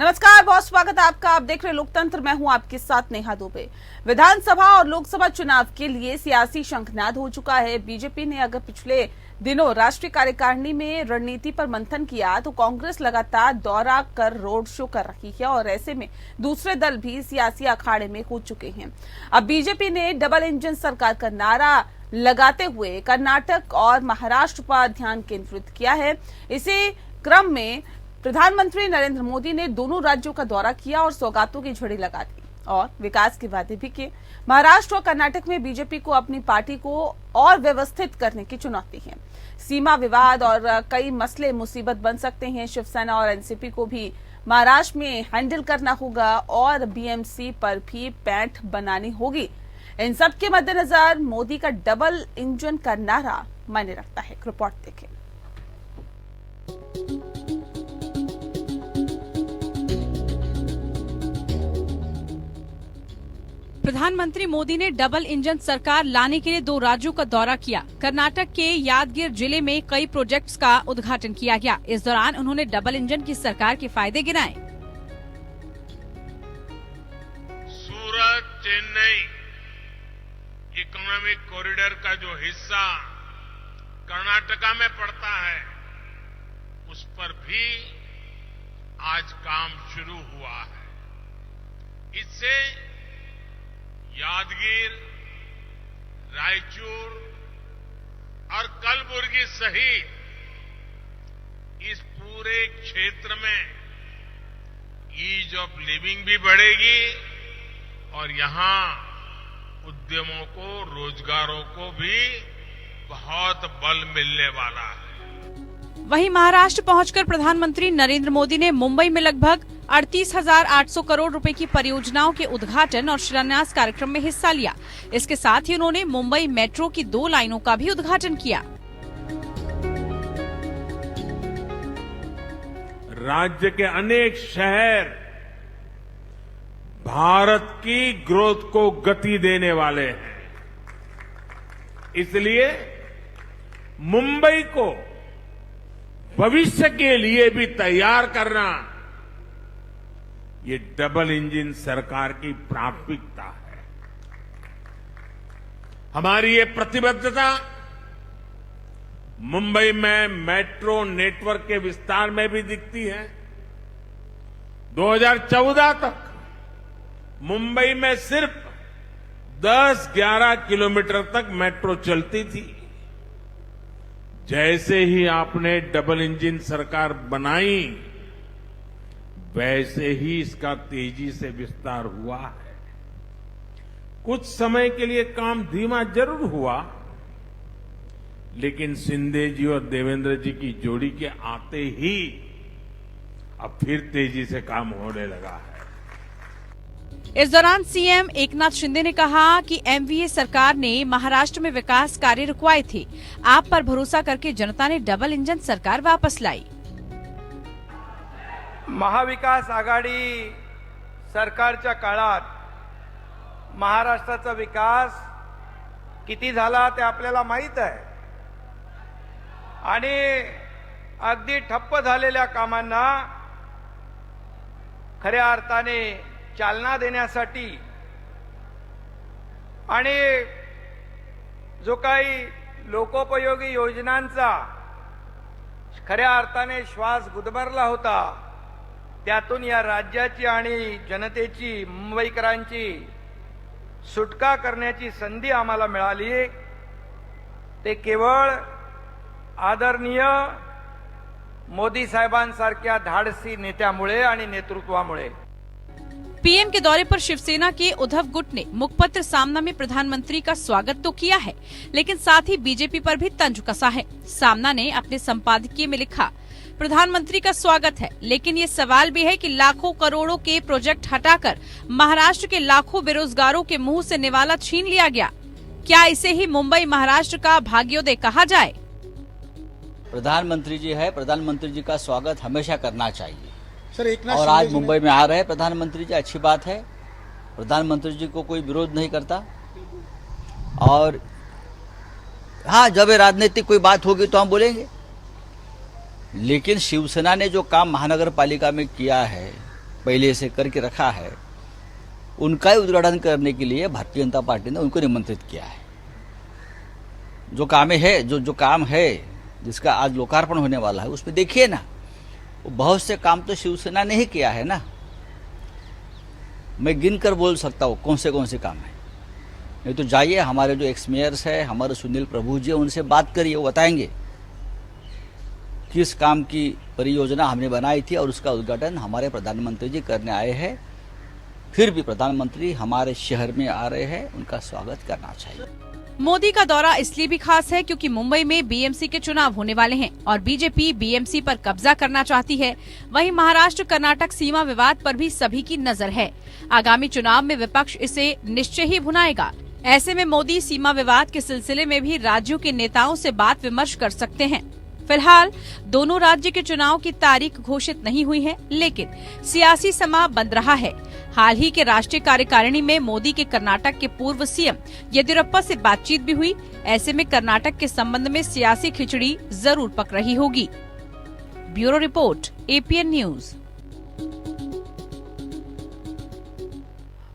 नमस्कार, बहुत स्वागत है आपका। आप देख रहे लोकतंत्र, मैं हूं आपके साथ नेहा दुबे। विधानसभा और लोकसभा चुनाव के लिए सियासी शंखनाद हो चुका है। बीजेपी ने अगर पिछले दिनों राष्ट्रीय कार्यकारिणी में रणनीति पर मंथन किया तो कांग्रेस लगातार दौरा कर रोड शो कर रही है और ऐसे में दूसरे दल भी सियासी अखाड़े में कूद चुके हैं। अब बीजेपी ने डबल इंजन सरकार का नारा लगाते हुए कर्नाटक और महाराष्ट्र पर ध्यान केंद्रित किया है। इसी क्रम में प्रधानमंत्री नरेंद्र मोदी ने दोनों राज्यों का दौरा किया और सौगातों की झड़ी लगा दी और विकास के वादे भी किए। महाराष्ट्र और कर्नाटक में बीजेपी को अपनी पार्टी को और व्यवस्थित करने की चुनौती है। सीमा विवाद और कई मसले मुसीबत बन सकते हैं। शिवसेना और एनसीपी को भी महाराष्ट्र में हैंडल करना होगा और बीएमसी पर भी पैंठ बनानी होगी। इन सब के मद्देनजर मोदी का डबल इंजन का नारा मायने रखता है। रिपोर्ट देखें। प्रधानमंत्री मोदी ने डबल इंजन सरकार लाने के लिए दो राज्यों का दौरा किया। कर्नाटक के यादगिर जिले में कई प्रोजेक्ट्स का उद्घाटन किया गया। इस दौरान उन्होंने डबल इंजन की सरकार के फायदे गिनाए। सूरत चेन्नई इकोनॉमिक कॉरिडोर का जो हिस्सा कर्नाटका में पड़ता है, उस पर भी आज काम शुरू हुआ है। इससे यादगीर, रायचूर और कलबुर्गी सहित इस पूरे क्षेत्र में ईज ऑफ लिविंग भी बढ़ेगी और यहां उद्यमों को, रोजगारों को भी बहुत बल मिलने वाला है। वहीं महाराष्ट्र पहुंचकर प्रधानमंत्री नरेंद्र मोदी ने मुंबई में लगभग 38,800 करोड़ रुपए की परियोजनाओं के उद्घाटन और शिलान्यास कार्यक्रम में हिस्सा लिया। इसके साथ ही उन्होंने मुंबई मेट्रो की 2 लाइनों का भी उद्घाटन किया। राज्य के अनेक शहर भारत की ग्रोथ को गति देने वाले हैं, इसलिए मुंबई को भविष्य के लिए भी तैयार करना ये डबल इंजन सरकार की प्राथमिकता है। हमारी ये प्रतिबद्धता मुंबई में मेट्रो नेटवर्क के विस्तार में भी दिखती है। 2014 तक मुंबई में सिर्फ 10-11 किलोमीटर तक मेट्रो चलती थी। जैसे ही आपने डबल इंजन सरकार बनाई, वैसे ही इसका तेजी से विस्तार हुआ है। कुछ समय के लिए काम धीमा जरूर हुआ, लेकिन शिंदे जी और देवेंद्र जी की जोड़ी के आते ही अब फिर तेजी से काम होने लगा है। इस दौरान सीएम एकनाथ शिंदे ने कहा कि एमवीए सरकार ने महाराष्ट्र में विकास कार्य रुकवाए थे। आप पर भरोसा करके जनता ने डबल इंजन सरकार वापस लाई। महाविकास आघाडी सरकारच्या काळात महाराष्ट्राचा विकास किती झाला ते आपल्याला माहित आहे आणि अगदी ठप्प झालेल्या कामांना खऱ्या अर्थाने चालना देण्यासाठी आणि जो काही लोकोपयोगी योजनांचा खऱ्या अर्थाने श्वास गुदमरला होता, त्यातून या राज्याची आणि जनतेची, मुंबईकरांची सुटका करण्याची संधी आम्हाला मिळाली। ते केवळ आदरणीय मोदी साहेबांसारख्या धाडसी नेत्यामुळे आणि नेतृत्वामुळे। पीएम के दौरे पर शिवसेना के उद्धव गुट ने मुखपत्र सामना में प्रधानमंत्री का स्वागत तो किया है, लेकिन साथ ही बीजेपी पर भी तंज कसा है। सामना ने अपने संपादकीय में लिखा, प्रधानमंत्री का स्वागत है, लेकिन ये सवाल भी है कि लाखों करोड़ों के प्रोजेक्ट हटाकर महाराष्ट्र के लाखों बेरोजगारों के मुंह से निवाला छीन लिया गया। क्या इसे ही मुंबई महाराष्ट्र का भाग्योदय कहा जाए? प्रधानमंत्री जी है, प्रधानमंत्री जी का स्वागत हमेशा करना चाहिए। सर, और आज मुंबई में आ रहे हैं प्रधानमंत्री जी, अच्छी बात है। प्रधानमंत्री जी को कोई विरोध नहीं करता। और हाँ, जब राजनीतिक कोई बात होगी तो हम बोलेंगे, लेकिन शिवसेना ने जो काम महानगर पालिका में किया है, पहले से करके रखा है, उनका ही उद्घाटन करने के लिए भारतीय जनता पार्टी ने उनको निमंत्रित किया है। जो काम है जो काम है जिसका आज लोकार्पण होने वाला है, उसमें देखिए ना, वो बहुत से काम तो शिवसेना ने ही किया है ना। मैं गिन कर बोल सकता हूँ कौन से काम है। नहीं तो जाइए, हमारे जो एक्स मेयर्स है, हमारे सुनील प्रभु जी, उनसे बात करिए, वो बताएंगे किस काम की परियोजना हमने बनाई थी और उसका उद्घाटन हमारे प्रधानमंत्री जी करने आए हैं। फिर भी प्रधानमंत्री हमारे शहर में आ रहे हैं, उनका स्वागत करना चाहिए। मोदी का दौरा इसलिए भी खास है क्योंकि मुंबई में बीएमसी के चुनाव होने वाले हैं और बीजेपी बीएमसी पर कब्जा करना चाहती है। वहीं महाराष्ट्र कर्नाटक सीमा विवाद पर भी सभी की नजर है। आगामी चुनाव में विपक्ष इसे निश्चय ही भुनाएगा। ऐसे में मोदी सीमा विवाद के सिलसिले में भी राज्यों के नेताओं से बात विमर्श कर सकते हैं। फिलहाल दोनों राज्य के चुनाव की तारीख घोषित नहीं हुई है, लेकिन सियासी समा बंद रहा है। हाल ही के राष्ट्रीय कार्यकारिणी में मोदी के कर्नाटक के पूर्व सीएम येदियुरप्पा से बातचीत भी हुई। ऐसे में कर्नाटक के संबंध में सियासी खिचड़ी जरूर पक रही होगी। Bureau report, APN news.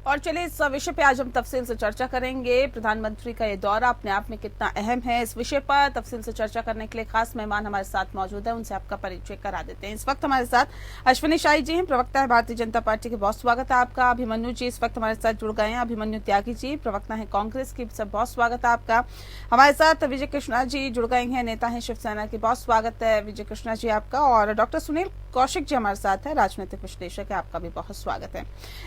और चलिए, इस विषय पे आज हम तफसील से चर्चा करेंगे। प्रधानमंत्री का ये दौरा अपने आप में कितना अहम है, इस विषय पर तफसील से चर्चा करने के लिए खास मेहमान हमारे साथ मौजूद है। उनसे आपका परिचय करा देते हैं। इस वक्त हमारे साथ अश्विनी शाही जी हैं, प्रवक्ता है भारतीय जनता पार्टी के। बहुत स्वागत है आपका। अभिमन्यु जी इस वक्त हमारे साथ जुड़ गए हैं। अभिमन्यु त्यागी जी प्रवक्ता है कांग्रेस की। सब बहुत स्वागत है आपका। हमारे साथ विजय कृष्णा जी जुड़ गए हैं, नेता है शिवसेना की। बहुत स्वागत है विजय कृष्णा जी आपका। और डॉक्टर सुनील कौशिक जी हमारे साथ है, राजनीतिक विश्लेषक है। आपका भी बहुत स्वागत है।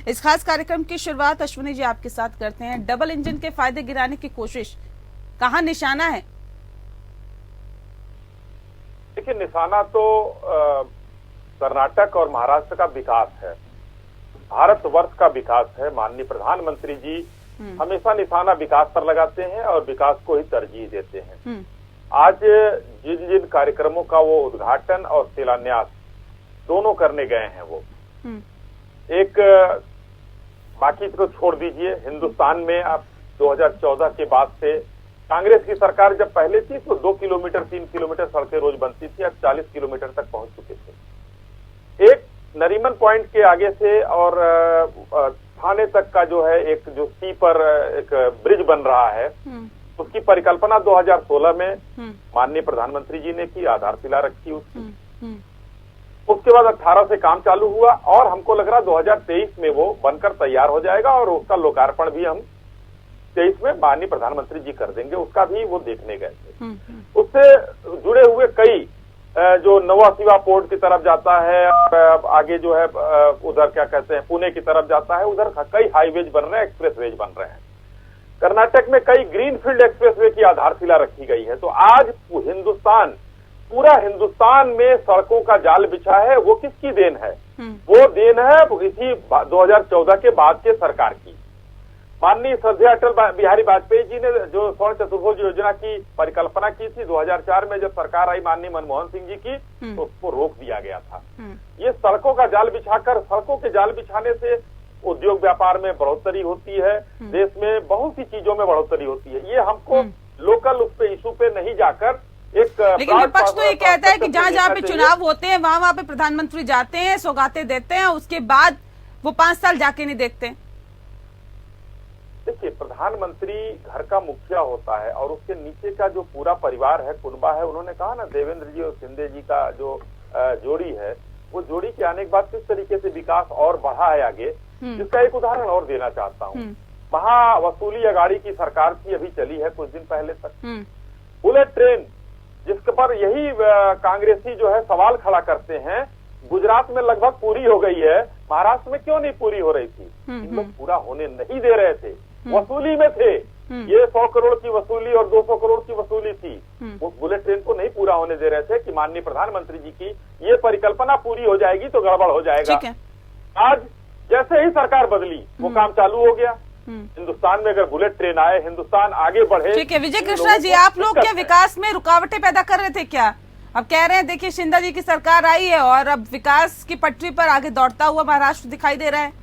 इस खास कार्यक्रम की शुरुआत अश्विनी जी आपके साथ करते हैं। डबल इंजन के फायदे गिराने की कोशिश, कहां निशाना है? देखिए, निशाना तो कर्नाटक और महाराष्ट्र का विकास है, भारतवर्ष का विकास है। माननीय प्रधानमंत्री जी हमेशा निशाना विकास पर लगाते हैं और विकास को ही तरजीह देते हैं। आज जिन जिन कार्यक्रमों का वो उद्घाटन और शिलान्यास दोनों करने गए हैं, वो एक, बाकी तो छोड़ दीजिए, हिंदुस्तान में आप 2014 के बाद से कांग्रेस की सरकार जब पहले थी तो 2 किलोमीटर 3 किलोमीटर सड़कें रोज बनती थी, अब 40 किलोमीटर तक पहुंच चुके थे। एक नरीमन पॉइंट के आगे से और थाने तक का जो है एक जो सी पर एक ब्रिज बन रहा है, उसकी परिकल्पना 2016 में माननीय प्रधानमंत्री जी ने की, आधारशिला रखी उसकी। उसके बाद 18 से काम चालू हुआ और हमको लग रहा 2023 में वो बनकर तैयार हो जाएगा और उसका लोकार्पण भी हम 23 में माननीय प्रधानमंत्री जी कर देंगे। उसका भी वो देखने गए थे। उससे जुड़े हुए कई जो नवा सिवा पोर्ट की तरफ जाता है और आगे जो है उधर क्या कहते हैं पुणे की तरफ जाता है, उधर कई हाईवेज बन रहे हैं, एक्सप्रेसवेज बन रहे हैं। कर्नाटक में कई ग्रीनफील्ड एक्सप्रेसवे की आधारशिला रखी गई है। तो आज पूरा हिंदुस्तान में सड़कों का जाल बिछा है। वो किसकी देन है? वो देन है इसी 2014 के बाद के सरकार की। माननीय श्रद्धेय अटल बिहारी वाजपेयी जी ने जो स्वर्ण चतुर्भुज योजना की परिकल्पना की थी 2004 में, जब सरकार आई माननीय मनमोहन सिंह जी की, तो उसको रोक दिया गया था। ये सड़कों का जाल बिछाकर, सड़कों के जाल बिछाने से उद्योग व्यापार में बढ़ोतरी होती है, देश में बहुत सी चीजों में बढ़ोतरी होती है। ये हमको लोकल उस पे इशू पे नहीं जाकर एक, लेकिन विपक्ष तो ये कहता है कि जहाँ जहाँ पे चुनाव होते हैं वहाँ पे प्रधानमंत्री जाते हैं, सौगातें देते हैं, उसके बाद वो 5 साल जाके नहीं देखते। देखिए, प्रधानमंत्री घर का मुखिया होता है और उसके नीचे का जो पूरा परिवार है, कुनबा है, उन्होंने कहा ना देवेंद्र जी और शिंदे जी का जो जोड़ी है, वो जोड़ी के आने के बाद किस तरीके से विकास और बढ़ा है आगे, जिसका एक उदाहरण और देना चाहता हूँ। वहाँ वसूली अगाड़ी की सरकार थी, अभी चली है कुछ दिन पहले तक। बुलेट ट्रेन जिसके पर यही कांग्रेसी जो है सवाल खड़ा करते हैं, गुजरात में लगभग पूरी हो गई है, महाराष्ट्र में क्यों नहीं पूरी हो रही थी? इन लोग पूरा होने नहीं दे रहे थे, वसूली में थे। ये 100 करोड़ की वसूली और 200 करोड़ की वसूली थी। वो बुलेट ट्रेन को नहीं पूरा होने दे रहे थे कि माननीय प्रधानमंत्री जी की ये परिकल्पना पूरी हो जाएगी तो गड़बड़ हो जाएगा। आज जैसे ही सरकार बदली वो काम चालू हो गया। हिंदुस्तान में अगर बुलेट ट्रेन आए, हिंदुस्तान आगे बढ़े। ठीक है विजय कृष्णा जी, आप लोग क्या विकास में रुकावटें पैदा कर रहे थे क्या? अब कह रहे हैं देखिए शिंदे जी की सरकार आई है और अब विकास की पटरी पर आगे दौड़ता हुआ महाराष्ट्र दिखाई दे रहा है।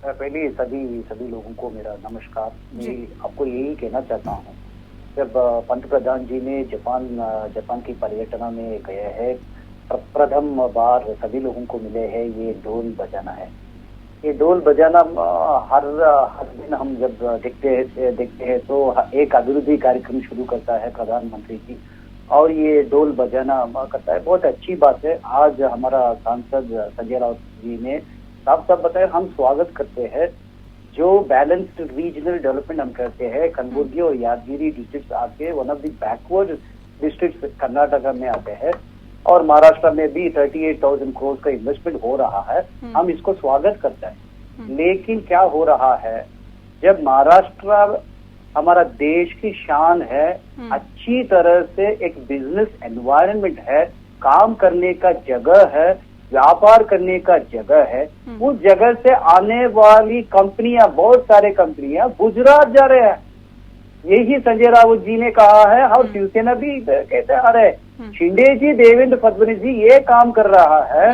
पहले सभी लोगों को मेरा नमस्कार। मैं आपको यही कहना चाहता हूँ, जब पंतप्रधान जी ने जापान की पर्यटन में गए हैं प्रथम बार सभी लोगों को मिले हैं ये ढोल बजाना है। ये ढोल बजाना हर दिन हम जब देखते हैं तो एक अभिवृद्धि कार्यक्रम शुरू करता है प्रधानमंत्री जी, और ये ढोल बजाना करता है। बहुत अच्छी बात है। आज हमारा सांसद संजय राउत जी ने साफ साफ बताया, हम स्वागत करते हैं जो बैलेंस्ड रीजनल डेवलपमेंट हम करते हैं। कलबुर्गी और यादगिरी डिस्ट्रिक्ट आके one of the backward district Karnataka में आते हैं, और महाराष्ट्र में भी 38,000 करोड़ का इन्वेस्टमेंट हो रहा है। हम इसको स्वागत करते हैं। लेकिन क्या हो रहा है, जब महाराष्ट्र हमारा देश की शान है, अच्छी तरह से एक बिजनेस एनवायरनमेंट है, काम करने का जगह है, व्यापार करने का जगह है, उस जगह से आने वाली कंपनियां, बहुत सारे कंपनियां गुजरात जा रहे हैं। यही संजय राउत जी ने कहा है, और शिवसेना भी कहते आ रहे हैं। शिंदे जी, देवेंद्र फडणवीस जी ये काम कर रहा है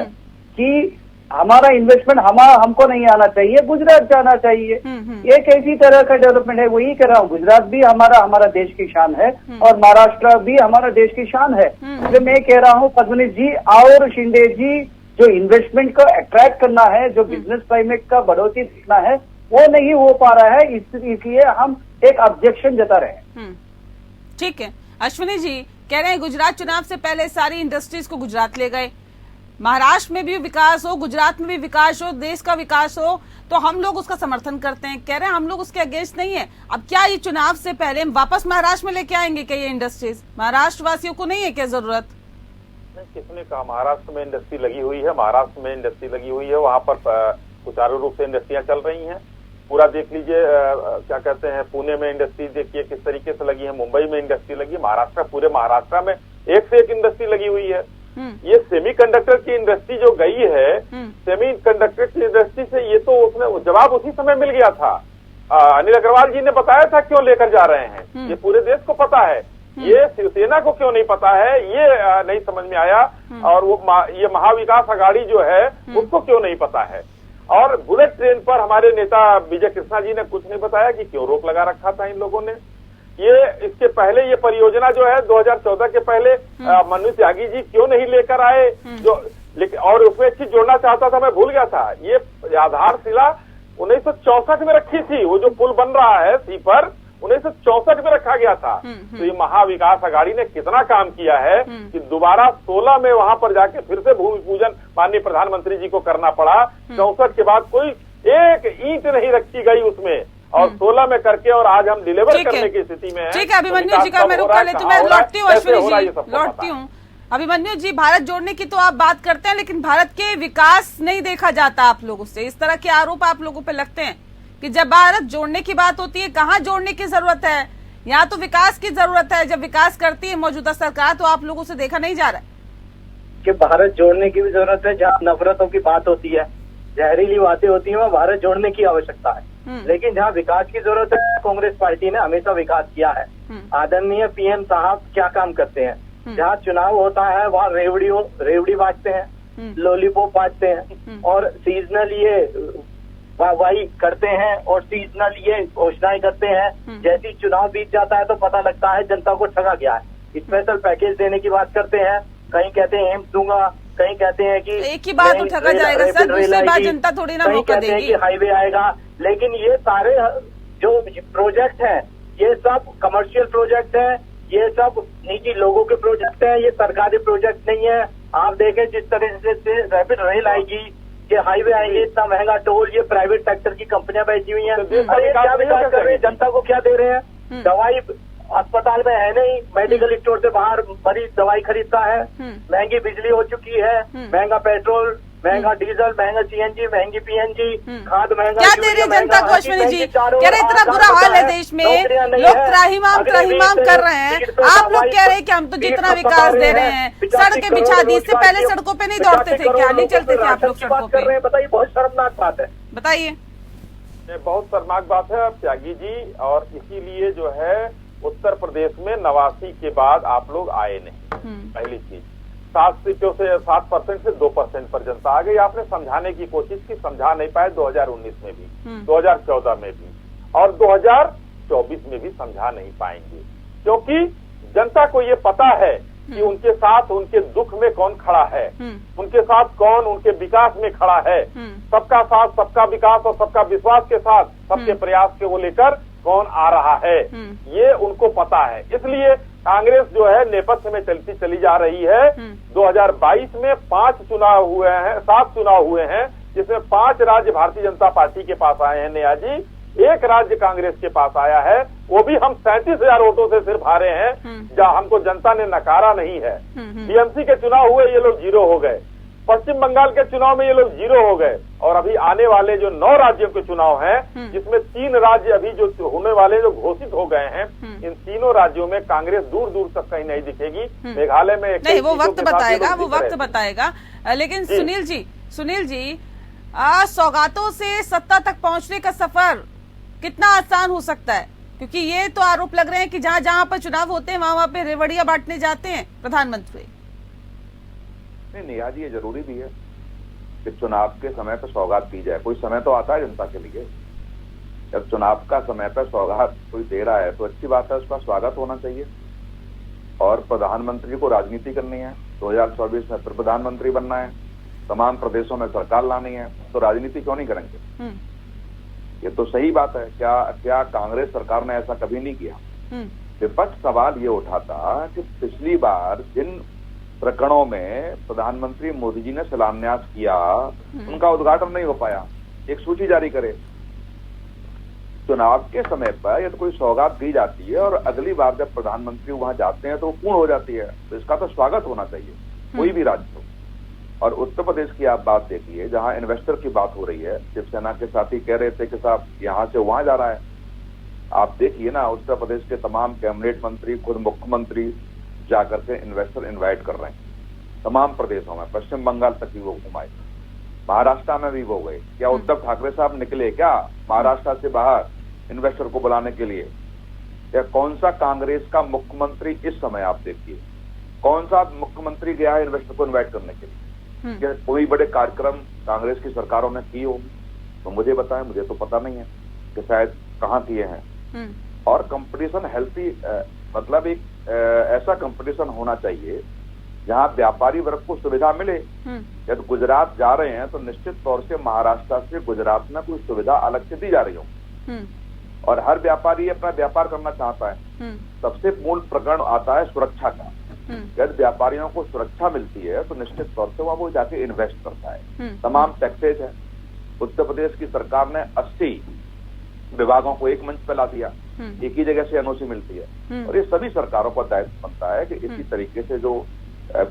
कि हमारा इन्वेस्टमेंट हमको नहीं आना चाहिए, गुजरात जाना चाहिए। ये कैसी तरह का डेवलपमेंट है, वही कह रहा हूँ। गुजरात भी हमारा देश की शान है, और महाराष्ट्र भी हमारा देश की शान है। इसलिए मैं कह रहा हूँ फडणवीस जी और शिंदे जी, जो इन्वेस्टमेंट को अट्रैक्ट करना है, जो बिजनेस क्लाइमेट का बढ़ोतरी दिखना है, वो नहीं हो पा रहा है। इसलिए हम एक ऑब्जेक्शन जता रहे हैं। ठीक है, अश्विनी जी कह रहे हैं गुजरात चुनाव से पहले सारी इंडस्ट्रीज को गुजरात ले गए, महाराष्ट्र में भी विकास हो, गुजरात में भी विकास हो, देश का विकास हो, तो हम लोग उसका समर्थन करते हैं। कह रहे हैं हम लोग उसके अगेंस्ट नहीं है। अब क्या ये चुनाव से पहले हम वापस महाराष्ट्र में लेके आएंगे क्या ये इंडस्ट्रीज? महाराष्ट्र वासियों को नहीं है क्या जरूरत? किसने कहा? महाराष्ट्र में इंडस्ट्री लगी हुई है, महाराष्ट्र में इंडस्ट्री लगी हुई है, वहाँ पर सुचारू रूप से इंडस्ट्रियां चल रही हैं। पूरा देख लीजिए, क्या कहते हैं, पुणे में इंडस्ट्री देखिए किस तरीके से लगी है, मुंबई में इंडस्ट्री लगी है, महाराष्ट्र, पूरे महाराष्ट्र में एक से एक इंडस्ट्री लगी हुई है। ये सेमीकंडक्टर की इंडस्ट्री जो गई है, सेमीकंडक्टर की इंडस्ट्री से ये तो उसने जवाब उसी समय मिल गया था। अनिल अग्रवाल जी ने बताया था क्यों लेकर जा रहे हैं, ये पूरे देश को पता है। ये शिवसेना को क्यों नहीं पता है, ये नहीं समझ में आया। और वो ये महाविकास अघाड़ी जो है उसको क्यों नहीं पता है। और बुलेट ट्रेन पर हमारे नेता विजय कृष्णा जी ने कुछ नहीं बताया कि क्यों रोक लगा रखा था इन लोगों ने। ये इसके पहले ये परियोजना जो है 2014 के पहले मनु त्यागी जी क्यों नहीं लेकर आए, जो और उसमें एक चीज जोड़ना चाहता था, मैं भूल गया था। ये आधारशिला 1964 में रखी थी, वो जो पुल बन रहा है सी पर 1964 में रखा गया था। तो ये महाविकास अघाड़ी ने कितना काम किया है कि दोबारा 16 में वहां पर जाके फिर से भूमि पूजन माननीय प्रधानमंत्री जी को करना पड़ा। 64 के बाद कोई एक ईंट नहीं रखी गई उसमें, और 16 में करके और आज हम डिलीवर करने की स्थिति में है। ठीक है, अभिमन्यु जी का मैं रुक कर लेती हूँ, मैं लौटती हूँ अश्विनी जी, लौटती हूँ। अभिमन्यु जी, भारत जोड़ने की तो आप बात करते हैं, लेकिन भारत के विकास नहीं देखा जाता आप लोगों से। इस तरह के आरोप आप लोगों पे लगते हैं कि जब भारत जोड़ने की बात होती है, कहाँ जोड़ने की जरूरत है? यहाँ तो विकास की जरूरत है। जब विकास करती है मौजूदा सरकार, तो आप लोगों से देखा नहीं जा रहा है कि भारत जोड़ने की भी जरूरत है। जहाँ नफरतों की बात होती है, जहरीली बातें होती है, वहाँ भारत जोड़ने की आवश्यकता है। लेकिन जहाँ विकास की जरूरत है, कांग्रेस पार्टी ने हमेशा विकास किया है। आदरणीय पीएम साहब क्या काम करते हैं? जहाँ चुनाव होता है वहाँ रेवड़ी बांटते हैं, लॉलीपॉप बांटते हैं, और सीजनल ये वाहवाही करते हैं, और सीजनल ये घोषणाएं करते हैं। जैसे चुनाव बीत जाता है तो पता लगता है जनता को ठगा गया है। स्पेशल पैकेज देने की बात करते हैं, कहीं कहते हैं एम्स दूंगा, कहीं कहते हैं कि एक ही बात ठगा जाएगा सर, दूसरी बात जनता थोड़ी ना मौका देगी। कहते हैं कि हाईवे आएगा, लेकिन ये सारे जो प्रोजेक्ट हैं ये सब कमर्शियल प्रोजेक्ट है, ये सब निजी लोगों के प्रोजेक्ट है, ये सरकारी प्रोजेक्ट नहीं है। आप देखें जिस तरह से रैपिड रेल आएगी, ये हाईवे आएंगे, इतना महंगा टोल, ये प्राइवेट सेक्टर की कंपनियां बैठी हुई हैं। अरे क्या विकास कर रहे हैं, जनता को क्या दे रहे हैं? दवाई अस्पताल में है नहीं, मेडिकल स्टोर से बाहर मरीज दवाई खरीदता है। महंगी बिजली हो चुकी है, महंगा पेट्रोल, महंगा डीजल, महंगा सीएनजी, महंगी पीएनजी, खाद महंगा। क्या दे रहे जनता को अश्विनी जी? कह रहे इतना बुरा हाल है देश में, लोग त्राहिमाम कर रहे हैं। आप लोग कह रहे हैं कि हम तो जितना विकास दे रहे हैं, सड़कें बिछा दी। इससे पहले सड़कों पे नहीं दौड़ते थे क्या? नहीं चलते थे आप लोग सड़कों पे? बताइए, बहुत शर्मनाक बात है। बताइए। बहुत शर्मनाक बात है त्यागी जी, और इसीलिए जो है उत्तर प्रदेश में 89 के बाद आप लोग आए नहीं। पहली चीज, 7 सीटों से 7% से 2% पर जनता आ गई। आपने समझाने की कोशिश की, समझा नहीं पाए 2019 में भी, 2014 में भी, और 2024 में भी समझा नहीं पाएंगे, क्योंकि जनता को ये पता है कि उनके साथ उनके दुख में कौन खड़ा है, उनके साथ कौन उनके विकास में खड़ा है। सबका साथ, सबका विकास और सबका विश्वास के साथ सबके प्रयास के वो लेकर कौन आ रहा है, ये उनको पता है। इसलिए कांग्रेस जो है नेपथ्य में चलती चली जा रही है। 2022 में 7 चुनाव हुए हैं, जिसमें 5 राज्य भारतीय जनता पार्टी के पास आए हैं नया जी, 1 राज्य कांग्रेस के पास आया है, वो भी हम 37,000 वोटों से सिर्फ हारे हैं, जहां हमको जनता ने नकारा नहीं है। टीएमसी के चुनाव हुए, ये लोग 0 हो गए। पश्चिम बंगाल के चुनाव में ये लोग 0 हो गए। और अभी आने वाले जो 9 राज्यों के चुनाव हैं, जिसमें 3 राज्य अभी जो होने वाले जो घोषित हो गए हैं, इन तीनों राज्यों में कांग्रेस दूर दूर तक कहीं नहीं दिखेगी। मेघालय में नहीं, वो वक्त बताएगा, लेकिन सुनील जी सौगातों से सत्ता तक पहुंचने का सफर कितना आसान हो सकता है? क्योंकि ये तो आरोप लग रहे हैं कि जहां जहां पर चुनाव होते हैं वहां पे रेवड़ियां बांटने जाते हैं प्रधानमंत्री। नहीं आज ये जरूरी भी है कि चुनाव के समय पर सौगात दी जाए। कोई समय तो आता है जनता के लिए, जब चुनाव का समय पर सौगात कोई दे रहा है तो अच्छी बात है, उसका स्वागत होना चाहिए। और प्रधानमंत्री को राजनीति करनी है, 2024 में फिर प्रधानमंत्री बनना है, तमाम प्रदेशों में सरकार लानी है, तो राजनीति क्यों नहीं करेंगे? ये तो सही बात है। क्या कांग्रेस सरकार ने ऐसा कभी नहीं किया? विपक्ष सवाल ये उठाता कि पिछली बार जिन प्रकरणों में प्रधानमंत्री मोदी जी ने शिलान्यास किया उनका उद्घाटन नहीं हो पाया, एक सूची जारी करे। चुनाव के समय पर यदि कोई सौगात दी जाती है और अगली बार जब प्रधानमंत्री वहां जाते हैं तो वो पूर्ण हो जाती है, तो इसका तो स्वागत होना चाहिए, कोई भी राज्य हो। और उत्तर प्रदेश की आप बात देखिए, जहां इन्वेस्टर की बात हो रही है, शिवसेना के साथी कह रहे थे कि साहब यहां से वहां जा रहा है। आप देखिए ना, उत्तर प्रदेश के तमाम कैबिनेट मंत्री, खुद मुख्यमंत्री जाकर के इन्वेस्टर इनवाइट कर रहे हैं तमाम प्रदेशों में। पश्चिम बंगाल तक भी वो घुमाए, महाराष्ट्र में भी वो गए। क्या उद्धव ठाकरे साहब निकले क्या महाराष्ट्र से बाहर इन्वेस्टर को बुलाने के लिए? या कौन सा कांग्रेस का मुख्यमंत्री इस समय आप देखिए, कौन सा मुख्यमंत्री गया है इन्वेस्टर को इन्वाइट करने के लिए? क्या कोई बड़े कार्यक्रम कांग्रेस की सरकारों ने किए होंगे तो मुझे बताएं, मुझे तो पता नहीं है कि शायद कहाँ किए हैं। और कंपटीशन हेल्थी, मतलब एक ऐसा कंपटीशन होना चाहिए जहां व्यापारी वर्ग को सुविधा मिले। यदि गुजरात जा रहे हैं तो निश्चित तौर से महाराष्ट्र से गुजरात में कोई सुविधा अलग से दी जा रही हो, और हर व्यापारी अपना व्यापार करना चाहता है। सबसे मूल प्रकरण आता है सुरक्षा का। यदि व्यापारियों को सुरक्षा मिलती है तो निश्चित तौर से वहां वो जाके इन्वेस्ट करता है। तमाम टैक्सेज है। उत्तर प्रदेश की सरकार ने 80 विभागों को एक मंच पर ला दिया, एक ही जगह से एनओसी मिलती है। और ये सभी सरकारों का दायित्व बनता है कि इसी तरीके से जो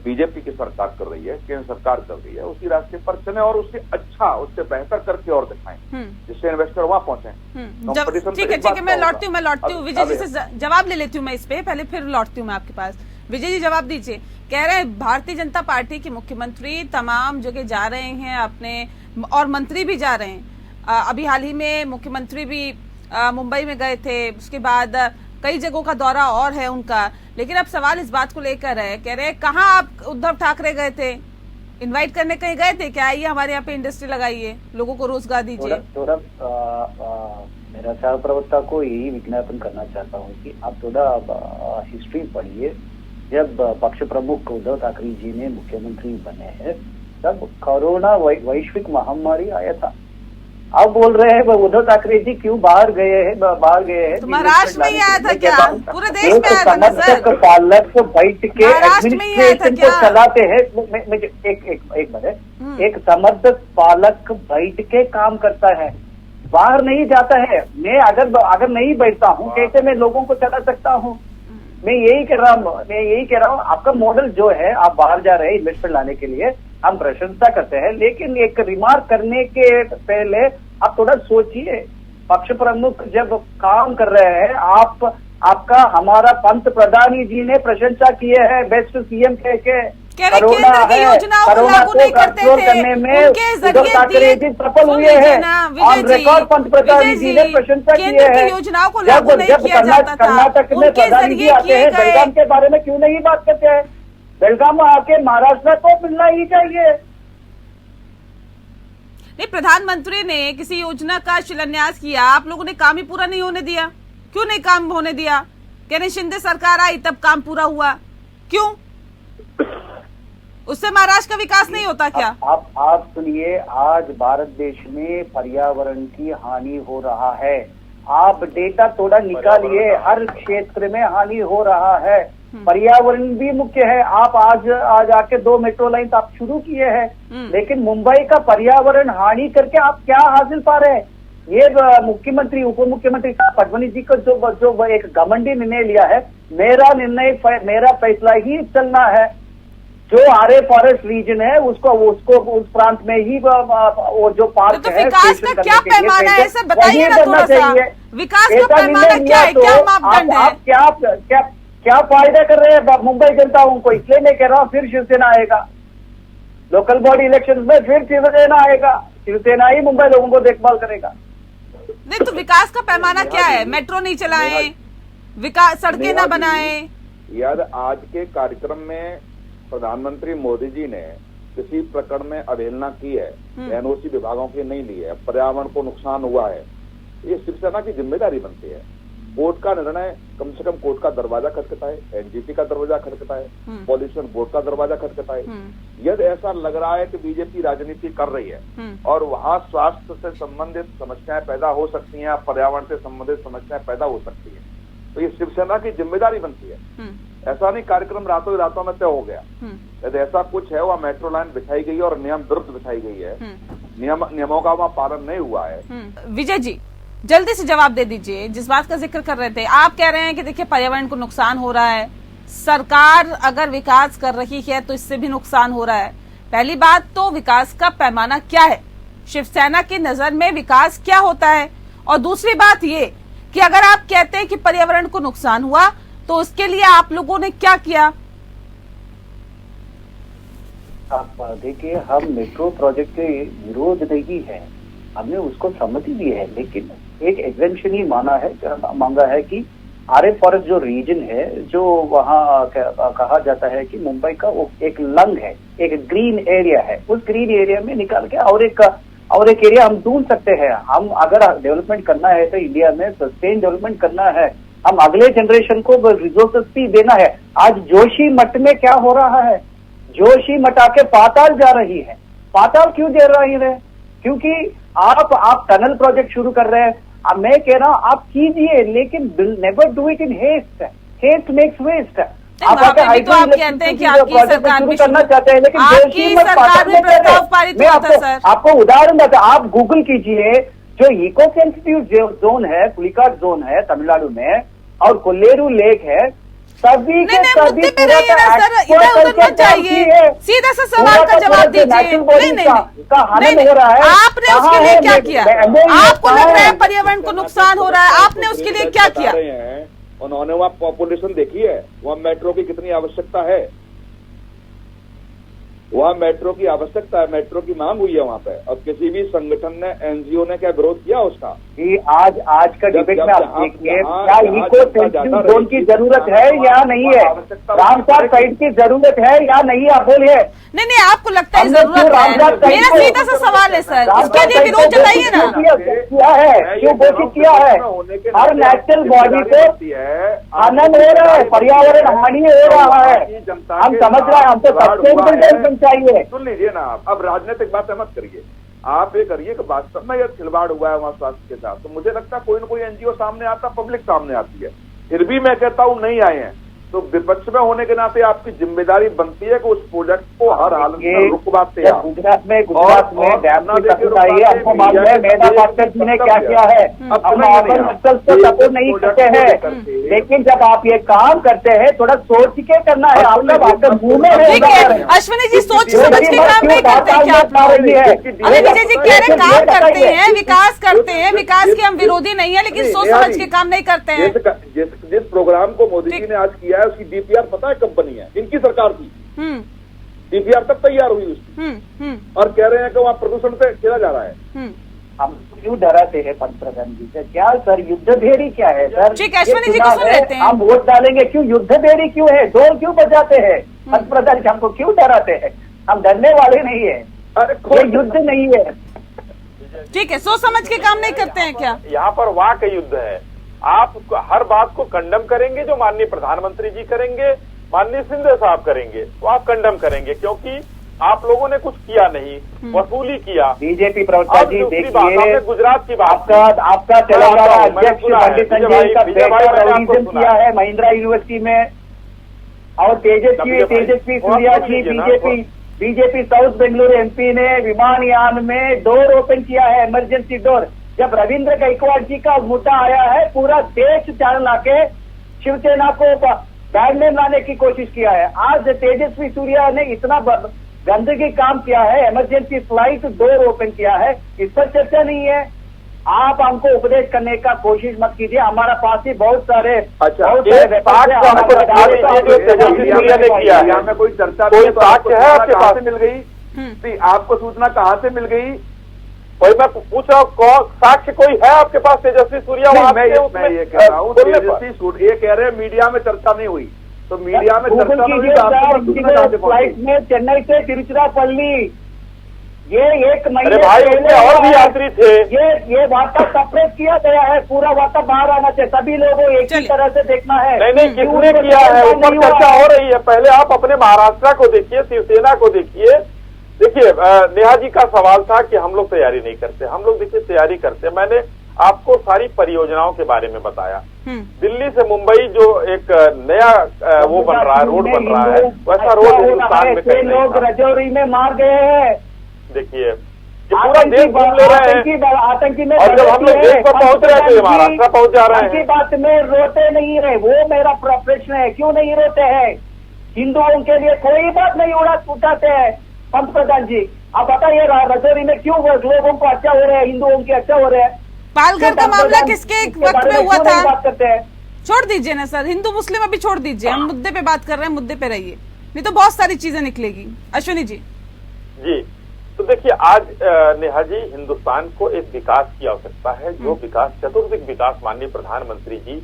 बीजेपी की सरकार कर रही है, केंद्र सरकार कर रही है, उसी रास्ते पर चले और उससे अच्छा, उससे बेहतर करके और दिखाएं, जिससे इन्वेस्टर वहां पहुंचे। ठीक है, मैं लौटती हूँ विजय जी से जवाब ले लेती हूँ मैं इस पे, पहले फिर लौटती हूँ मैं आपके पास। विजय जी जवाब दीजिए। कह रहे हैं भारतीय जनता पार्टी के मुख्यमंत्री तमाम जगह जा रहे हैं अपने, और मंत्री भी जा रहे हैं। अभी हाल ही में मुख्यमंत्री भी मुंबई में गए थे, उसके बाद कई जगहों का दौरा और है उनका। लेकिन अब सवाल इस बात को लेकर है, कह रहे हैं कहाँ आप उद्धव ठाकरे गए थे, इनवाइट करने कहीं गए थे क्या? आइए हमारे यहाँ पे इंडस्ट्री लगाइए, लोगों को रोजगार दीजिए। थोड़ा मेरा सह प्रवक्ता को यही विज्ञापन करना चाहता हूँ कि आप थोड़ा हिस्ट्री पढ़िए। जब पक्ष प्रमुख उद्धव ठाकरे जी ने मुख्यमंत्री बने हैं तब कोरोना वैश्विक महामारी आया था। अब बोल रहे हैं उद्धव ठाकरे जी क्यों बाहर गए हैं? तो महाराष्ट्र में ही आया था क्या? पूरे देश में आया था ना सर? समर्थक पालक बैठ के एडमिनिस्ट्रेशन को चलाते हैं। एक मिनट, एक समर्थक पालक बैठ के काम करता है, बाहर नहीं जाता है। मैं अगर नहीं बैठता हूँ कैसे मैं लोगों को चला सकता हूँ? मैं यही कह रहा हूँ आपका मॉडल जो है, आप बाहर जा रहे हैं इन्वेस्टमेंट लाने के लिए, हम प्रशंसा करते हैं, लेकिन एक रिमार्क करने के पहले आप थोड़ा सोचिए। पक्ष प्रमुख जब काम कर रहे हैं, आपका हमारा पंत प्रधानी जी ने प्रशंसा किए हैं बेस्ट सीएम कह के। कोरोना है, कोरोना को कंट्रोल करने में उद्धव ठाकरे जी सफल हुए हैं। ऑन रिकॉर्ड पंत प्रधानी जी ने प्रशंसा की है। जब कर्नाटक में प्रधानी जी आते हैं, बेलगाम के बारे में क्यों नहीं बात करते हैं? बेलगाम आके महाराष्ट्र को मिलना ही चाहिए। नहीं, प्रधानमंत्री ने किसी योजना का शिलान्यास किया, आप लोगों ने काम ही पूरा नहीं होने दिया। क्यों नहीं काम होने दिया? कह रहे शिंदे सरकार आई तब काम पूरा हुआ, क्यों? उससे महाराष्ट्र का विकास नहीं होता क्या? आप सुनिए, आज भारत देश में पर्यावरण की हानि हो रहा है। आप डेटा थोड़ा निकालिए, हर क्षेत्र में हानि हो रहा है। पर्यावरण भी मुख्य है। आप आज आके 2 मेट्रो लाइन आप शुरू किए हैं, लेकिन मुंबई का पर्यावरण हानि करके आप क्या हासिल पा रहे हैं? ये मुख्यमंत्री उप मुख्यमंत्री फडणवीस जी को जो एक घमंडी निर्णय लिया है, मेरा फैसला ही चलना है। जो आरे फॉरेस्ट रीजन है उसको उस प्रांत में ही वो जो पार्क तो है, विकास का क्या पैमाना है सर, बताइए ना थोड़ा सा। विकास का पैमाना क्या है, क्या मापदंड है? आप क्या फायदा कर रहे हैं मुंबई जनता को? इसलिए मैं कह रहा हूँ फिर शिवसेना आएगा लोकल बॉडी इलेक्शन में, फिर शिवसेना आएगा। शिवसेना ही मुंबई लोगों को देखभाल करेगा। नहीं तो विकास का पैमाना क्या है? मेट्रो नहीं चलाए, विकास सड़कें ना बनाए। यार, आज के कार्यक्रम में प्रधानमंत्री मोदी जी ने किसी प्रकरण में अवहेलना की है, एनओसी विभागों की नहीं ली है, पर्यावरण को नुकसान हुआ है, ये शिवसेना की जिम्मेदारी बनती है। कोर्ट का निर्णय, कम से कम कोर्ट का दरवाजा खटखटाए, एनजीटी का दरवाजा खटखटाए, पॉल्यूशन बोर्ड का दरवाजा खटखटाए। यदि ऐसा लग रहा है कि बीजेपी राजनीति कर रही है और वहाँ स्वास्थ्य से संबंधित समस्याएं पैदा हो सकती हैं, पर्यावरण से संबंधित समस्याएं पैदा हो सकती है, तो ये शिवसेना की जिम्मेदारी बनती है। ऐसा नहीं कार्यक्रम रातों में तय हो गया। यदि ऐसा कुछ है, वहाँ मेट्रो लाइन बिछाई गई है और नियम विरुद्ध बिछाई गई है, नियमों का वहाँ पालन नहीं हुआ है। विजय जी, जल्दी से जवाब दे दीजिए। जिस बात का जिक्र कर रहे थे, आप कह रहे हैं कि देखिए पर्यावरण को नुकसान हो रहा है, सरकार अगर विकास कर रही है तो इससे भी नुकसान हो रहा है। पहली बात तो विकास का पैमाना क्या है, शिवसेना की नजर में विकास क्या होता है? और दूसरी बात ये कि अगर आप कहते हैं कि पर्यावरण को नुकसान हुआ तो उसके लिए आप लोगों ने क्या किया? आप देखिए, हम मेट्रो प्रोजेक्ट के विरोध नहीं है, हमने उसको सहमति दी है, लेकिन एक एग्जेम्पशन ही मांगा है कि आरे फॉरेस्ट जो रीजन है, जो वहाँ कहा जाता है कि मुंबई का वो एक लंग है, एक ग्रीन एरिया है, उस ग्रीन एरिया में निकाल के और एक एरिया हम ढूंढ सकते हैं। हम अगर डेवलपमेंट करना है तो इंडिया में सस्टेन डेवलपमेंट करना है, हम अगले जनरेशन को रिसोर्सेस भी देना है। आज जोशी मठ में क्या हो रहा है? जोशी मठ आके पाताल जा रही है। पाताल क्यों जा रही है? क्योंकि आप टनल प्रोजेक्ट शुरू कर रहे हैं। अब मैं कह रहा हूँ आप कीजिए, लेकिन never do it in haste. Haste makes waste. आप कहते हैं कि आपकी सरकार भी करना चाहते हैं, लेकिन आपकी सरकार में प्रस्ताव पारित हुआ था सर। आपको उदाहरण देता, आप गूगल कीजिए, जो इको सेंसिटिव जोन है, पुलिकाट जोन है तमिलनाडु में, और कोल्लेरू लेक है, सभी के सभी सीधा सा सवाल का जवाब दीजिए। नहीं, हो रहा है। आपने उसके लिए क्या किया? आपको लग रहा है पर्यावरण को नुकसान हो रहा है, आपने उसके लिए क्या किया? उन्होंने वहाँ पॉपुलेशन देखी है, वहाँ मेट्रो की कितनी आवश्यकता है, वहाँ मेट्रो की आवश्यकता है, मेट्रो की मांग हुई है वहाँ पे, और किसी भी संगठन ने, एनजीओ ने क्या विरोध किया उसका? आज का डिबेट में आप देखिए, क्या इको सेंसिटिव जोन की जरूरत है या नहीं है? रामसार साइड की जरूरत है या नहीं, आप बोलिए। नहीं, आपको लगता है जरूरत है? मेरा सीधा सा सवाल है सर, इसके लिए विरोध जताइए ना। क्या है, क्यों घोषित किया है? हर नेशनल बॉडी को आनंद हो रहा है, पर्यावरण हानि हो रहा है, हम समझ रहे हैं, हमको सस्टेनेबल डेवलपमेंट चाहिए। सुन लीजिए ना आप, अब राजनीतिक बातें मत करिए। आप ये करिए कि वास्तव में यह खिलवाड़ हुआ है वहाँ स्वास्थ्य के साथ, तो मुझे लगता है कोई ना कोई एनजीओ सामने आता, पब्लिक सामने आती है। फिर भी मैं कहता हूँ नहीं आए हैं, तो विपक्ष में होने के नाते आपकी जिम्मेदारी बनती है कि उस प्रोजेक्ट को हर हालत में रुकवाते हैं। गुजरात में डैम की सपोर्ट आई है, आपको मालूम है मेधा पाटकर जी ने क्या किया है? हम नक्सल को सपोर्ट नहीं करते हैं, लेकिन जब आप ये काम करते हैं थोड़ा सोच के करना है। आपका मुंह में अश्विनी जी सोच समझ के काम नहीं करते क्या? अरे विजय जी कह रहे काम करते हैं, विकास करते हैं, विकास के हम विरोधी नहीं है, लेकिन सोच समझ के काम नहीं करते हैं। जिस प्रोग्राम को मोदी जी ने आज किया है, उसकी डीपीआर पता है कब बनी है? इनकी सरकार की डीपीआर तब तैयार हुई उसकी, और कह रहे हैं कि वहाँ प्रदूषण पे खेला जा रहा है। हम क्यों डराते हैं पंतप्रधान जी से? क्या सर युद्ध भेड़ी क्या है सर? ठीक है, अश्विनी जी को सुन लेते हैं। हम वोट डालेंगे क्यों? युद्ध भेड़ी क्यों है? ढोल क्यों बजाते हैं? पंतप्रधान जी हमको क्यों डराते हैं? हम डरने वाले नहीं है, अरे युद्ध नहीं है। ठीक है, सोच समझ के काम नहीं करते हैं क्या? यहाँ पर वाक युद्ध है। आप हर बात को कंडम करेंगे जो माननीय प्रधानमंत्री जी करेंगे, माननीय शिंदे साहब करेंगे तो आप कंडम करेंगे, क्योंकि आप लोगों ने कुछ किया नहीं, वसूली किया। बीजेपी प्रवक्ता जी देखिए, गुजरात की बात, आपका तेलंगाना अध्यक्ष बंटी संजय का बेटा रविजन किया है महिंद्रा यूनिवर्सिटी में, और तेजस्वी सूर्या की बीजेपी साउथ बेंगलुरु एमपी ने विमानयान में डोर ओपन किया है, इमरजेंसी डोर। जब रविंद्र गायकवाड़ जी का मुद्दा आया है, पूरा देश चाल लाके शिवसेना को बैड नेम लाने की कोशिश किया है। आज तेजस्वी सूर्या ने इतना गंदगी काम किया है, इमरजेंसी फ्लाइट डोर ओपन किया है, इस पर चर्चा नहीं है। आप हमको उपदेश करने का कोशिश मत कीजिए, हमारा पास ही बहुत सारे तेजस्वी सूर्या ने किया है, यहाँ में कोई चर्चा कोई साक्ष्य है आपके पास? मिल गई आपको सूचना कहाँ से मिल गई? कोई मैं पूछ रहा हूँ, साक्ष्य कोई है आपके पास? तेजस्वी सूर्या मैं ये कह रहा हूँ, तेजस्वी ये कह रहे हैं मीडिया में चर्चा नहीं हुई, तो मीडिया में चर्चा नहीं हुई। फ्लाइट में चेन्नई से तिरुचिरापल्ली ये 1 महीने भाई उसमें और भी यात्री थे। ये वार्ता सप्रेस किया गया है, पूरा वार्ता बाहर आना चाहिए, सभी लोगों एक ही तरह से देखना है। नहीं, किसने किया है उस पर चर्चा हो रही है। पहले आप अपने महाराष्ट्र को देखिए, शिवसेना को देखिए। देखिए, नेहा जी का सवाल था कि हम लोग तैयारी नहीं करते। हम लोग देखिए तैयारी करते। मैंने आपको सारी परियोजनाओं के बारे में बताया। दिल्ली से मुंबई जो एक नया वो बन रहा है, रोड बन रहा है, वैसा रोड हिंदुस्तान में कहीं नहीं लोग रजौरी में मार गए हैं। देखिए, पूरा देश घूम ले रहे हैं, आतंकी में, और जब हम लोग देश पर पहुंच रहे थे, महाराष्ट्र पहुंच जा रहे हैं। बात में रोते नहीं रहे, वो मेरा प्रश्न है, क्यों नहीं रोते हैं? हिंदुओं के लिए कोई बात नहीं उठाते हैं पंत प्रधान जी। आप बताइए रजौरी में क्यों लोगों को अच्छा हो रहे हैं, हिंदुओं के अच्छा हो रहे हैं? पालघर का मामला किसके वक्त में हुआ था? बात करते हैं, छोड़ दीजिए ना सर, हिंदू मुस्लिम अभी छोड़ दीजिए, हम मुद्दे पे बात कर रहे हैं, मुद्दे पे रहिए, नहीं तो बहुत सारी चीजें निकलेगी। अश्विनी जी। जी, तो देखिए, आज नेहा जी, हिंदुस्तान को एक विकास की आवश्यकता है, जो विकास, चतुर्दिक विकास माननीय प्रधानमंत्री जी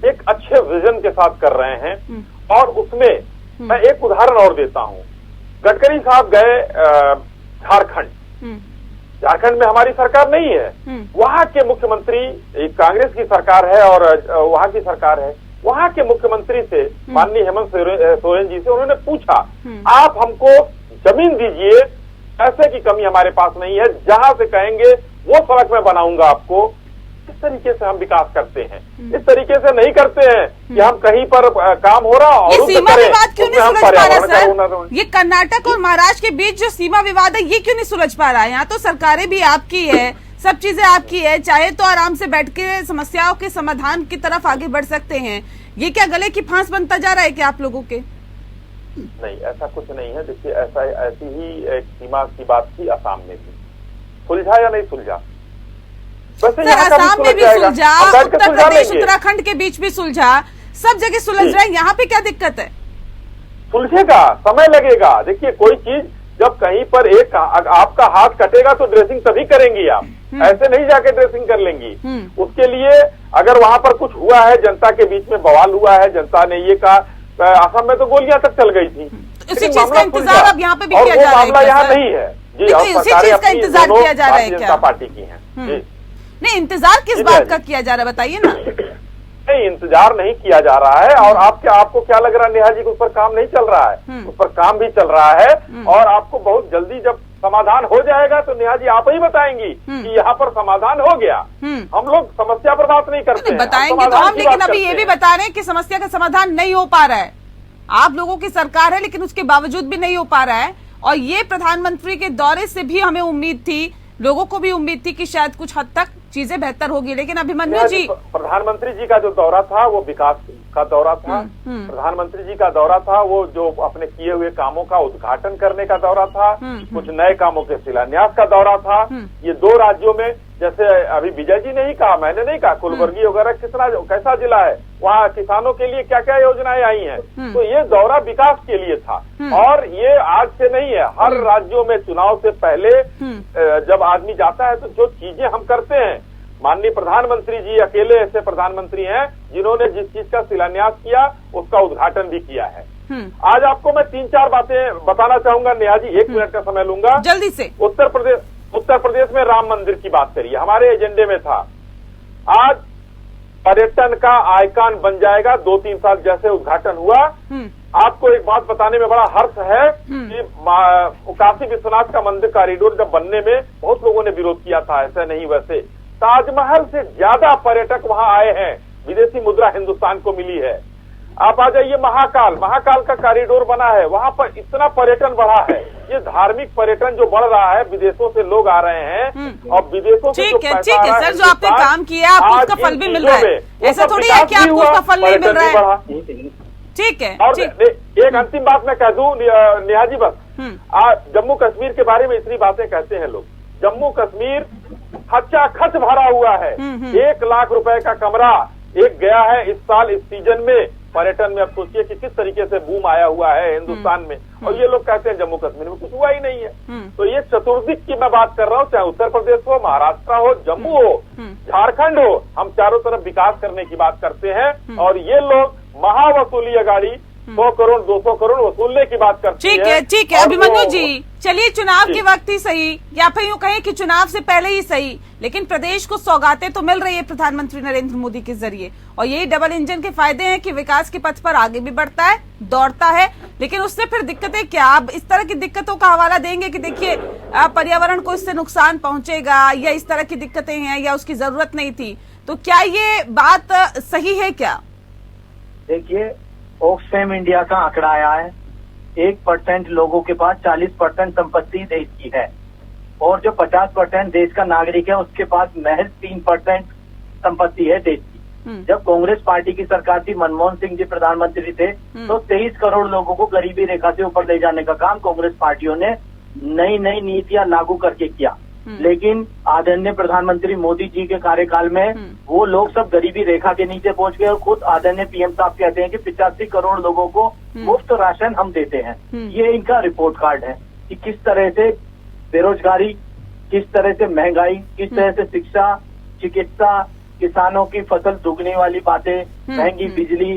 एक अच्छे विजन के साथ कर रहे हैं। और उसमें मैं एक उदाहरण और देता हूं। गडकरी साहब गए झारखंड में हमारी सरकार नहीं है, वहां के मुख्यमंत्री, एक कांग्रेस की सरकार है और वहां की सरकार है, वहां के मुख्यमंत्री से माननीय हेमंत सोरेन जी से उन्होंने पूछा, आप हमको जमीन दीजिए, पैसे की कमी हमारे पास नहीं है, जहां से कहेंगे वो सड़क मैं बनाऊंगा आपको। इस तरीके से हम विकास करते हैं, इस तरीके से नहीं करते हैं कि हम कहीं पर काम हो रहा और सीमा विवाद क्यों नहीं सुलझ पा रहा सर? ये कर्नाटक और महाराष्ट्र के बीच जो सीमा विवाद है, ये क्यों नहीं सुलझ पा रहा है? यहाँ तो सरकारें भी आपकी है, सब चीजें आपकी है, चाहे तो आराम से बैठ के समस्याओं के समाधान की तरफ आगे बढ़ सकते हैं। ये क्या गले की फांस बनता जा रहा है क्या आप लोगों के? नहीं, ऐसा कुछ नहीं है। देखिए, ऐसी ही एक सीमा की बात थी असम में भी, सुलझा या नहीं सुलझा? सर, असम में भी सुलझा, उत्तर प्रदेश उत्तराखंड के बीच भी सुलझा, सब जगह सुलझ रहा है, यहाँ पे क्या दिक्कत है? सुलझेगा, समय लगेगा। देखिए, कोई चीज जब कहीं पर एक आपका हाथ कटेगा तो ड्रेसिंग तभी करेंगी आप, ऐसे नहीं जाके ड्रेसिंग कर लेंगी। उसके लिए अगर वहां पर कुछ हुआ है, जनता के बीच में बवाल हुआ है, जनता ने ये कहा, असम में तो गोलियां तक चल गई थी, उसी चीज का इंतजार अब यहाँ पे भी किया जा रहा है। मामला यहाँ नहीं है जी, उसी चीज का इंतजार किया जा रहा है क्या? पार्टी की है नहीं, इंतजार किस बात का किया जा रहा है बताइए ना? नहीं, इंतजार नहीं किया जा रहा है। और आपको क्या लग रहा है नेहा जी कि उस पर काम नहीं चल रहा है? उस पर काम भी चल रहा है, और आपको बहुत जल्दी जब समाधान हो जाएगा तो नेहा जी आप ही बताएंगी कि यहाँ पर समाधान हो गया। हम लोग समस्या पर बात नहीं करते, बताएंगे तो हम, लेकिन अभी ये भी बता रहे हैं कि समस्या का समाधान नहीं हो पा रहा है। आप लोगों की सरकार है, लेकिन उसके बावजूद भी नहीं हो पा रहा है। और ये प्रधानमंत्री के दौरे से भी हमें उम्मीद थी, लोगों को भी उम्मीद थी कि शायद कुछ हद तक चीजें बेहतर होगी, लेकिन अभिमन्यु जी, प्रधानमंत्री जी का जो दौरा था वो विकास का दौरा था। प्रधानमंत्री जी का दौरा था वो जो अपने किए हुए कामों का उद्घाटन करने का दौरा था, कुछ नए कामों के शिलान्यास का दौरा था। ये दो राज्यों में, जैसे अभी विजय जी ने ही कहा, मैंने नहीं कहा, कुलबर्गी वगैरह कैसा जिला है, वहाँ किसानों के लिए क्या क्या योजनाएं आई हैं। तो ये दौरा विकास के लिए था, और ये आज से नहीं है। हर राज्यों में चुनाव से पहले जब आदमी जाता है तो जो चीजें हम करते हैं, माननीय प्रधानमंत्री जी अकेले ऐसे प्रधानमंत्री हैं जिन्होंने जिस चीज का शिलान्यास किया उसका उद्घाटन भी किया है। आज आपको मैं 3-4 बातें बताना चाहूंगा नेहा जी, 1 मिनट का समय लूंगा जल्दी से। उत्तर प्रदेश में राम मंदिर की बात करिए, हमारे एजेंडे में था। आज पर्यटन का आइकॉन बन जाएगा। 2-3 साल जैसे उद्घाटन हुआ। आपको एक बात बताने में बड़ा हर्ष है कि काशी विश्वनाथ का मंदिर कॉरिडोर जब बनने में बहुत लोगों ने विरोध किया था, ऐसा नहीं वैसे ताजमहल से ज्यादा पर्यटक वहां आए हैं, विदेशी मुद्रा हिंदुस्तान को मिली है। आप आ जाइए महाकाल का कॉरिडोर बना है, वहां पर इतना पर्यटन बढ़ा है। ये धार्मिक पर्यटन जो बढ़ रहा है, विदेशों से लोग आ रहे हैं और विदेशों से जो पैसा आ रहा है, सर, जो आपने काम किया आपको उसका फल भी मिल रहा है। ऐसा थोड़ी है कि आपको उसका फल नहीं मिल रहा है। ठीक है। और एक अंतिम बात मैं कह दूं नेहा जी, बस जम्मू कश्मीर के बारे में इतनी बातें कहते हैं लोग। जम्मू कश्मीर खचाखच भरा हुआ है। 1 लाख रुपए का कमरा एक गया है इस साल इस सीजन में पर्यटन में। अब सोचिए कि किस तरीके से बूम आया हुआ है हिंदुस्तान में, और ये लोग कहते हैं जम्मू कश्मीर में कुछ हुआ ही नहीं है। तो ये चतुर्दिक की मैं बात कर रहा हूँ, चाहे उत्तर प्रदेश हो, महाराष्ट्र हो, जम्मू हो, झारखंड हो, हम चारों तरफ विकास करने की बात करते हैं और ये लोग महावसूली अगाड़ी 100 करोड़ 200 करोड़ वसूलने की बात करते हैं। ठीक है अभिमन्यु जी, चलिए चुनाव के वक्त ही सही या फिर यूं कहें कि चुनाव से पहले ही सही, लेकिन प्रदेश को सौगातें तो मिल रही है प्रधानमंत्री नरेंद्र मोदी के जरिए, और यही डबल इंजन के फायदे हैं कि विकास के पथ पर आगे भी बढ़ता है, दौड़ता है। लेकिन उससे फिर दिक्कतें क्या? आप इस तरह की दिक्कतों का हवाला देंगे कि देखिए पर्यावरण को इससे नुकसान पहुंचेगा या इस तरह की दिक्कतें हैं या उसकी जरूरत नहीं थी, तो क्या ये बात सही है क्या? देखिए, ऑक्सफैम इंडिया का आंकड़ा आया है, 1% लोगों के पास 40% संपत्ति देश की है, और जो 50% देश का नागरिक है उसके पास महज 3% संपत्ति है देश की। जब कांग्रेस पार्टी की सरकार थी, मनमोहन सिंह जी प्रधानमंत्री थे, तो 23 करोड़ लोगों को गरीबी रेखा से ऊपर ले जाने का काम कांग्रेस पार्टियों ने नई नई नीतियां लागू करके किया। लेकिन आदरणीय प्रधानमंत्री मोदी जी के कार्यकाल में वो लोग सब गरीबी रेखा के नीचे पहुंच गए, और खुद आदरणीय पीएम साहब कहते हैं कि 85 करोड़ लोगों को मुफ्त राशन हम देते हैं। ये इनका रिपोर्ट कार्ड है कि किस तरह से बेरोजगारी, किस तरह से महंगाई, किस तरह से शिक्षा, चिकित्सा, किसानों की फसल दुगने वाली बातें, महंगी बिजली,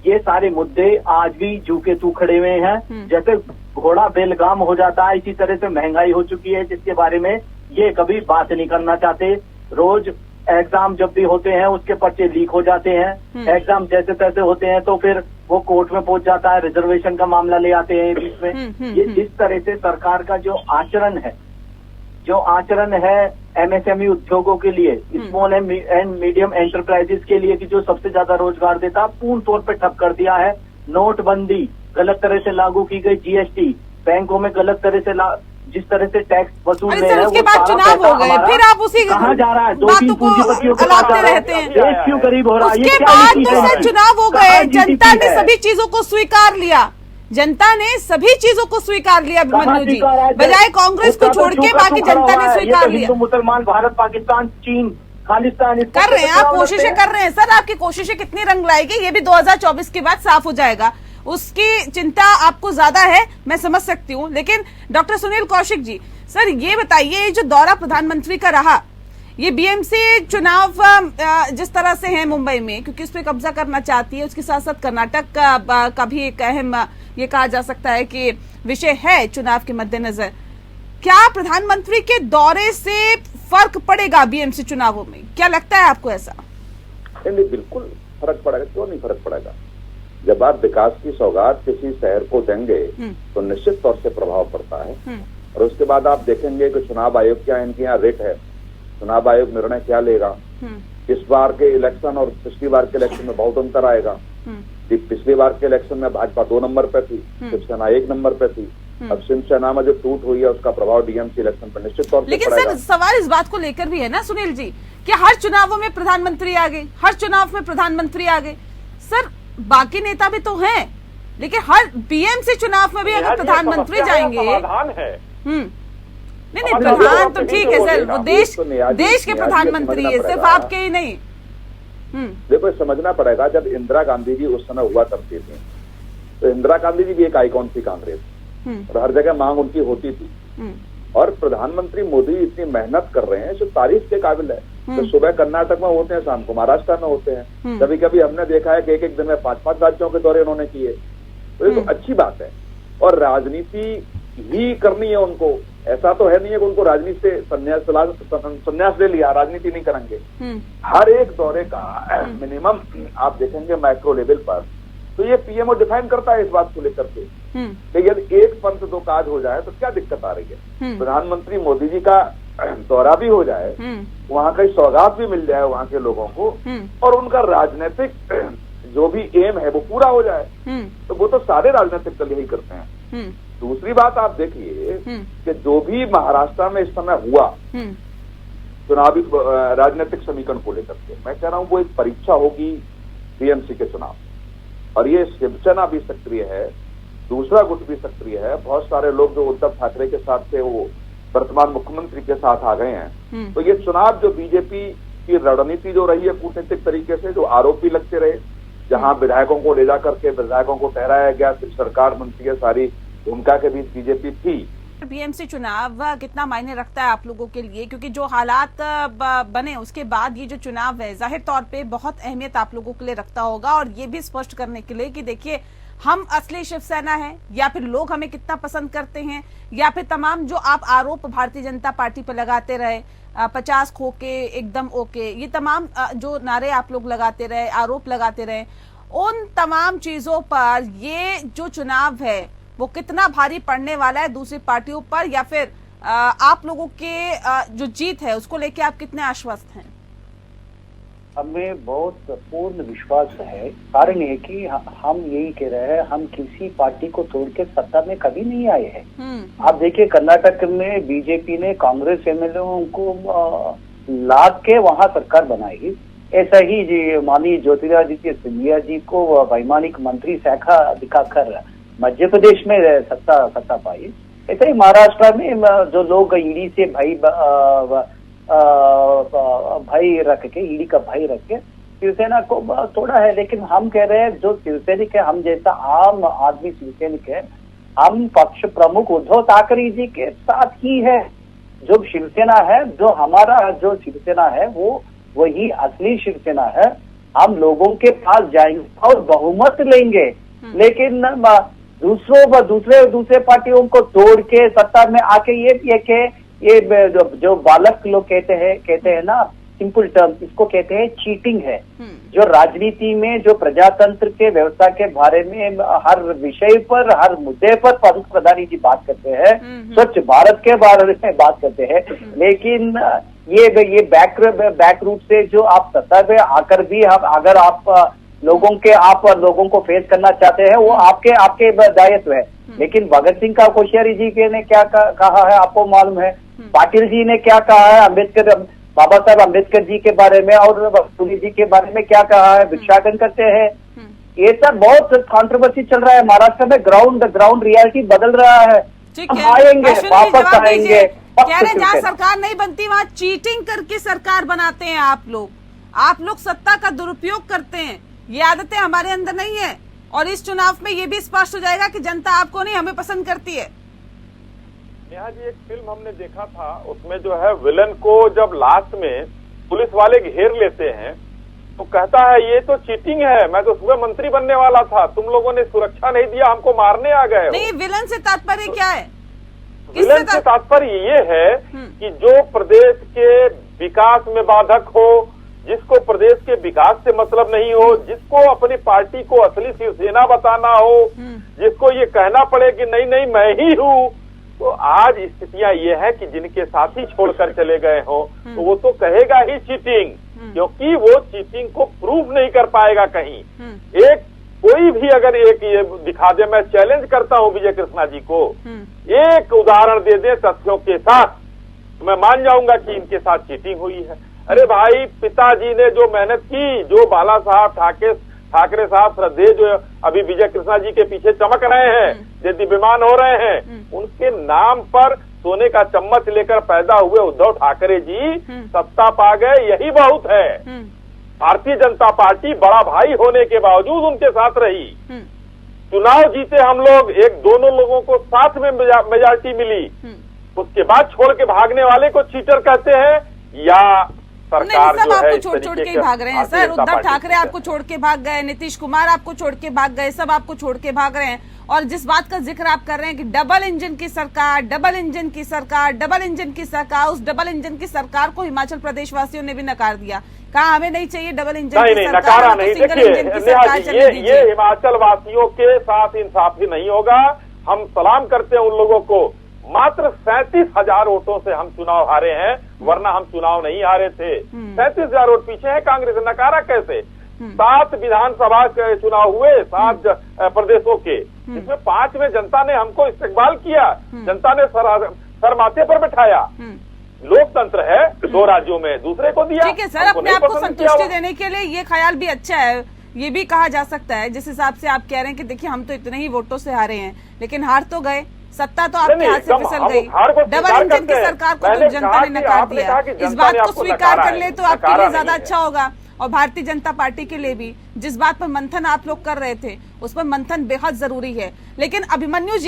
ये सारे मुद्दे आज भी जू के तू खड़े हुए हैं। जैसे घोड़ा बेलगाम हो जाता है, इसी तरह से महंगाई हो चुकी है जिसके बारे में ये कभी बात नहीं करना चाहते। रोज एग्जाम जब भी होते हैं उसके पर्चे लीक हो जाते हैं, एग्जाम जैसे तैसे होते हैं तो फिर वो कोर्ट में पहुंच जाता है, रिजर्वेशन का मामला ले आते हैं बीच में। ये जिस तरह से सरकार का जो आचरण है एमएसएमई उद्योगों के लिए, स्मॉल एंड मीडियम एंटरप्राइजेस के लिए कि जो सबसे ज्यादा रोजगार देता, पूर्ण तौर पे ठप कर दिया है। नोटबंदी गलत तरह से लागू की गई, जीएसटी, बैंकों में गलत तरह से जिस तरह से टैक्स वसूल रहे हैं, उसके बाद चुनाव हो गए, फिर आप उसी कहाँ जा रहा है? 2-3 पूंजीपतियों के पास रहते हैं, देश क्यों गरीब हो रहा है? उसके बाद तो सर चुनाव हो गए, जनता ने सभी चीजों को स्वीकार लिया, जनता ने सभी चीजों को स्वीकार लिया अभिमन्यु जी, बजाय कांग्रेस को छोड़ के बाकी जनता ने स्वीकार लिया। हिंदू मुसलमान, भारत पाकिस्तान चीन खालिस्तान कर रहे हैं, आप कोशिशें कर रहे हैं सर, आपकी कोशिशें कितनी रंग लाएगी ये भी 2024 के बाद साफ हो जाएगा। उसकी चिंता आपको ज्यादा है, मैं समझ सकती हूँ। लेकिन डॉक्टर सुनील कौशिक जी, सर ये बताइए, जो दौरा प्रधानमंत्री का रहा, ये बीएमसी चुनाव जिस तरह से है मुंबई में, क्योंकि उस पर कब्जा करना चाहती है, उसके साथ साथ कर्नाटक का भी एक अहम ये कहा जा सकता है कि विषय है चुनाव के मद्देनजर, क्या प्रधानमंत्री के दौरे से फर्क पड़ेगा बीएमसी चुनावों में? क्या लगता है आपको ऐसा? नहीं, बिल्कुल फर्क पड़ेगा, क्यों नहीं फर्क पड़ेगा। जब आप विकास की सौगात किसी शहर को देंगे तो निश्चित तौर से प्रभाव पड़ता है। और उसके बाद आप देखेंगे कि चुनाव आयोग क्या इनके यहाँ रेट है, चुनाव आयोग निर्णय क्या लेगा। इस बार के इलेक्शन और पिछली बार के इलेक्शन में बहुत अंतर आएगा। पिछली बार के इलेक्शन में भाजपा 2 नंबर पे थी, शिवसेना 1 नंबर पे थी। अब शिवसेना में जो टूट हुई है उसका प्रभाव डीएमसी इलेक्शन पर निश्चित तौर से लेकिन सर सवाल इस बात को लेकर भी है ना सुनील जी, कि हर चुनावों में प्रधानमंत्री आ गए, हर चुनाव में प्रधानमंत्री आ गए। सर बाकी नेता भी तो हैं, लेकिन हर बीएमसी चुनाव में भी अगर प्रधानमंत्री जाएंगे, नहीं प्रधान तो ठीक है सर, वो देश के प्रधानमंत्री है, सिर्फ आपके ही नहीं। देखो समझना पड़ेगा, जब इंदिरा गांधी जी उस समय हुआ करती थी तो इंदिरा गांधी जी भी एक आइकॉन थी कांग्रेस, और हर जगह मांग उनकी होती थी। और प्रधानमंत्री मोदी इतनी मेहनत कर रहे हैं जो तारीफ के काबिल है। तो सुबह कर्नाटक में होते हैं, शाम को महाराष्ट्र में होते हैं, कभी कभी हमने देखा है कि एक दिन में 5-5 राज्यों के दौरे उन्होंने किए। तो ये तो अच्छी बात है। और राजनीति ही करनी है उनको। ऐसा तो है नहीं है कि उनको राजनीति से संन्यास ले लिया, राजनीति नहीं करेंगे। हर एक दौरे का मिनिमम आप देखेंगे माइक्रो लेवल पर, तो ये पीएमओ डिफाइन करता है इस बात को लेकर के कि यदि एक पंथ दो काज हो जाए तो क्या दिक्कत आ रही है। प्रधानमंत्री मोदी जी का दौरा भी हो जाए, वहाँ का सौगात भी मिल जाए वहाँ के लोगों को, और उनका राजनीतिक जो भी एम है वो पूरा हो जाए, तो वो तो सारे राजनीतिक दल यही करते हैं। दूसरी बात आप देखिए कि जो भी महाराष्ट्र में इस समय हुआ चुनावी राजनीतिक समीकरण को लेकर के, मैं कह रहा हूँ वो एक परीक्षा होगी टीएमसी के चुनाव, और ये शिवसेना भी सक्रिय है, दूसरा गुट भी सक्रिय है। बहुत सारे लोग जो उद्धव ठाकरे के साथ थे वो वर्तमान मुख्यमंत्री के साथ आ गए हैं। तो ये चुनाव जो बीजेपी की रणनीति जो रही है कूटनीतिक तरीके से, जो आरोप भी लगते रहे, जहां विधायकों को ले जाकर के विधायकों को ठहराया गया, सिर्फ सरकार बनती है, सारी भूमिका के बीच बीजेपी थी। बीएमसी चुनाव कितना मायने रखता है आप लोगों के लिए, क्योंकि जो हालात बने उसके बाद ये जो चुनाव है जाहिर तौर पे बहुत अहमियत आप लोगों के लिए रखता होगा, और ये भी स्पष्ट करने के लिए कि देखिए हम असली शिवसेना है, या फिर लोग हमें कितना पसंद करते हैं, या फिर तमाम जो आप आरोप भारतीय जनता पार्टी पर लगाते रहे, 50 खोके एकदम ओके, ये तमाम जो नारे आप लोग लगाते रहे, आरोप लगाते रहे, उन तमाम चीजों पर ये जो चुनाव है वो कितना भारी पड़ने वाला है दूसरी पार्टियों पर, या फिर आप लोगों के जो जीत है उसको लेके आप कितने आश्वस्त हैं? हमें बहुत पूर्ण विश्वास है। कारण ये कि हम यही कह रहे हैं, हम किसी पार्टी को तोड़ के सत्ता में कभी नहीं आए हैं। आप देखिए कर्नाटक में बीजेपी ने कांग्रेस एमएलए को लाद के वहां सरकार बनाई। ऐसा ही जी माननीय ज्योतिरादित्य सिंधिया जी को वैमानिक मंत्री शाखा दिखाकर मध्य प्रदेश में सत्ता पाई। ऐसे ही महाराष्ट्र में जो लोग ईडी से भाई रख के, ईडी का भाई रख के शिवसेना को तोड़ा है। लेकिन हम कह रहे हैं जो शिवसैनिक है, हम जैसा आम आदमी शिवसैनिक है, हम पक्ष प्रमुख उद्धव ठाकरे जी के साथ ही है। जो शिवसेना है, जो हमारा जो शिवसेना है वो वही असली शिवसेना है। हम लोगों के पास जाएंगे और बहुमत लेंगे, लेकिन दूसरे पार्टियों को तोड़ के सत्ता में आके ये जो बालक लोग कहते हैं ना, सिंपल टर्म, इसको कहते हैं चीटिंग है। जो राजनीति में जो प्रजातंत्र के व्यवस्था के बारे में हर विषय पर, हर मुद्दे पर प्रधानी जी बात करते हैं, स्वच्छ भारत के बारे में बात करते हैं, लेकिन ये बैक रूट से जो आप सत्ता में आकर भी अगर आप लोगों को फेस करना चाहते हैं, वो आपके दायित्व है। लेकिन भगत सिंह का कोश्यारी जी ने क्या कहा है आपको मालूम है, पाटिल जी ने क्या कहा है, बाबा साहब अम्बेडकर जी के बारे में और पुरी जी के बारे में क्या कहा है, भिक्षाटन करते हैं। ये सब बहुत कंट्रोवर्सी चल रहा है महाराष्ट्र में। ग्राउंड रियलिटी बदल रहा है। हम आएंगे, वापस आएंगे। कह रहे जहाँ सरकार नहीं बनती वहाँ चीटिंग करके सरकार बनाते हैं आप लोग सत्ता का दुरुपयोग करते हैं। ये आदतें हमारे अंदर नहीं है, और इस चुनाव में ये भी स्पष्ट हो जाएगा कि जनता आपको नहीं, हमें पसंद करती है। नेहा जी, एक फिल्म हमने देखा था, उसमें जो है विलन को जब लास्ट में पुलिस वाले घेर लेते हैं तो कहता है ये तो चीटिंग है, मैं तो सुबह मंत्री बनने वाला था, तुम लोगों ने सुरक्षा नहीं दिया, हमको मारने आ गए। नहीं, विलन से तात्पर्य क्या है? विलन से तात्पर्य ये है कि जो प्रदेश के विकास में बाधक हो, जिसको प्रदेश के विकास से मतलब नहीं हो, जिसको अपनी पार्टी को असली शिवसेना बताना हो, जिसको ये कहना पड़े कि नहीं मैं ही हूँ। तो आज स्थितियां ये है कि जिनके साथी छोड़कर चले गए हो तो वो तो कहेगा ही चीटिंग, क्योंकि वो चीटिंग को प्रूव नहीं कर पाएगा कहीं। एक कोई भी अगर एक ये दिखा दे, मैं चैलेंज करता हूँ विजय कृष्णा जी को, एक उदाहरण दे दे तथ्यों के साथ, तो मैं मान जाऊंगा कि इनके साथ चीटिंग हुई है। अरे भाई, पिताजी ने जो मेहनत की, जो बाला साहब ठाकरे साहब श्रद्धेय जो अभी विजय कृष्णा जी के पीछे चमक रहे हैं, जो दिव्यमान हो रहे हैं, उनके नाम पर सोने का चम्मच लेकर पैदा हुए उद्धव ठाकरे जी सत्ता पा गए, यही बहुत है। भारतीय जनता पार्टी बड़ा भाई होने के बावजूद उनके साथ रही। चुनाव जीते हम लोग, दोनों लोगों को साथ में मेजॉरिटी मिली, उसके बाद छोड़ के भागने वाले को चीटर कहते हैं, या सरकार सब आपको छोड़ के ही भाग रहे हैं सर। उद्धव ठाकरे आपको छोड़ के भाग गए, नीतीश कुमार आपको छोड़ के भाग गए, सब आपको छोड़ के भाग रहे हैं, और जिस बात का जिक्र आप कर रहे हैं कि डबल इंजन की सरकार, डबल इंजन की सरकार, डबल इंजन की सरकार, उस डबल इंजन की सरकार को हिमाचल प्रदेश वासियों ने भी नकार दिया, कहा हमें नहीं चाहिए डबल इंजन की सरकार, नकारा नहीं। देखिए ये हिमाचल वासियों के साथ इंसाफी नहीं होगा। हम सलाम करते हैं उन लोगों को, मात्र 37,000 वोटों से हम चुनाव हारे हैं, वरना हम चुनाव नहीं हारे थे। 37,000 वोट पीछे है कांग्रेस, नकारा कैसे? 7 विधानसभा के चुनाव हुए 7 प्रदेशों के, जिसमें 5 में जनता ने हमको इस्तकबाल किया, जनता ने सर माथे पर बैठाया। लोकतंत्र है, 2 राज्यों में दूसरे को दिया। ठीक है सर, अपने आप को संतुष्टि देने के लिए ये ख्याल भी अच्छा है, ये भी कहा जा सकता है जिस हिसाब से आप कह रहे हैं कि देखिए हम तो इतने ही वोटों से हारे हैं, लेकिन हार तो गए, सत्ता तो आपके हाथ से फिसल गई। डबल इंजन की सरकार को तो जनता ने नकार दिया, इस बात को स्वीकार कर ले तो आपके लिए ज्यादा अच्छा होगा और भारतीय जनता पार्टी के लिए भी। जिस बात पर मंथन आप लोग कर रहे थे उस पर मंथन बेहद जरूरी है। लेकिन अभिमन्यु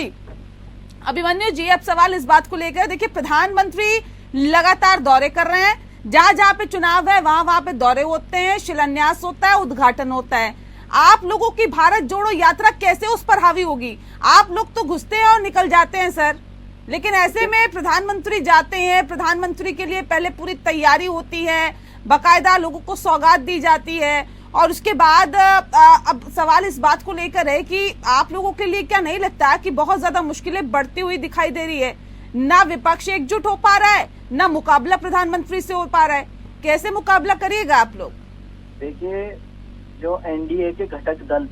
जी अब सवाल इस बात को लेकर, देखिए प्रधानमंत्री लगातार दौरे कर रहे हैं, जहां जहां पे चुनाव है वहां पे दौरे होते हैं, शिलान्यास होता है, उद्घाटन होता है। आप लोगों की भारत जोड़ो यात्रा कैसे उस पर हावी होगी? आप लोग तो घुसते हैं और निकल जाते हैं सर, लेकिन ऐसे में प्रधानमंत्री जाते हैं, प्रधानमंत्री के लिए पहले पूरी तैयारी होती है, बाकायदा लोगों को सौगात दी जाती है, और उसके बाद अब सवाल इस बात को लेकर है कि आप लोगों के लिए क्या नहीं लगता कि बहुत ज्यादा मुश्किलें बढ़ती हुई दिखाई दे रही है? ना विपक्ष एकजुट हो पा रहा है, ना मुकाबला प्रधानमंत्री से हो पा रहा है, कैसे मुकाबला करिएगा आप लोग? देखिए, जो एनडीए के घटक दल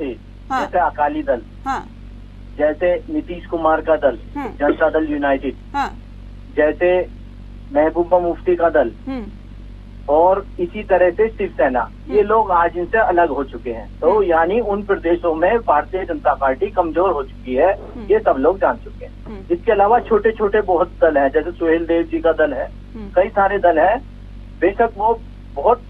थे, जैसे अकाली दल, जैसे नीतीश कुमार का दल जनता दल यूनाइटेड, जैसे महबूबा मुफ्ती का दल, और इसी तरह से शिवसेना, ये लोग आज इनसे अलग हो चुके हैं। तो यानी उन प्रदेशों में भारतीय जनता पार्टी कमजोर हो चुकी है, ये सब लोग जान चुके हैं। इसके अलावा छोटे छोटे बहुत दल हैं, जैसे सुहेल देव जी का दल है, कई सारे दल हैं, बेशक वो बहुत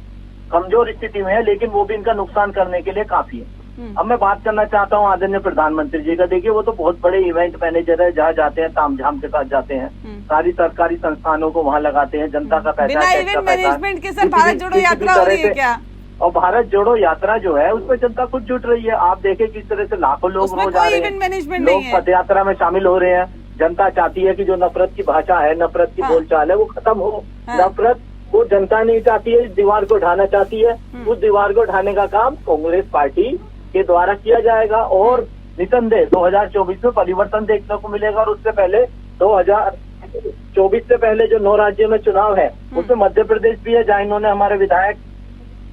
कमजोर स्थिति में है, लेकिन वो भी इनका नुकसान करने के लिए काफी है। अब मैं बात करना चाहता हूँ आदरणीय प्रधानमंत्री जी का। देखिए, वो तो बहुत बड़े इवेंट मैनेजर है, जहाँ जाते हैं तामझाम के साथ जाते हैं, सारी सरकारी संस्थानों को वहाँ लगाते हैं, जनता का पैसा, बिना इवेंट मैनेजमेंट के सर भारत जोड़ो यात्रा हो रही है क्या? और भारत जोड़ो यात्रा जो है उसमें जनता खुद जुट रही है। आप देखें किस तरह से लाखों लोग रोज आ रहे हैं, लोग पद यात्रा में शामिल हो रहे हैं। जनता चाहती है कि जो नफरत की भाषा है, नफरत की बोलचाल है, वो खत्म हो। नफरत वो जनता नहीं चाहती है, दीवार को ढाना चाहती है। उस दीवार को ढाने का काम कांग्रेस पार्टी के द्वारा किया जाएगा, और निसंदेह 2024 में परिवर्तन देखने को मिलेगा। और उससे पहले 2024 से पहले जो 9 राज्यों में चुनाव है, उसमें मध्य प्रदेश भी है, जहाँ इन्होंने हमारे विधायक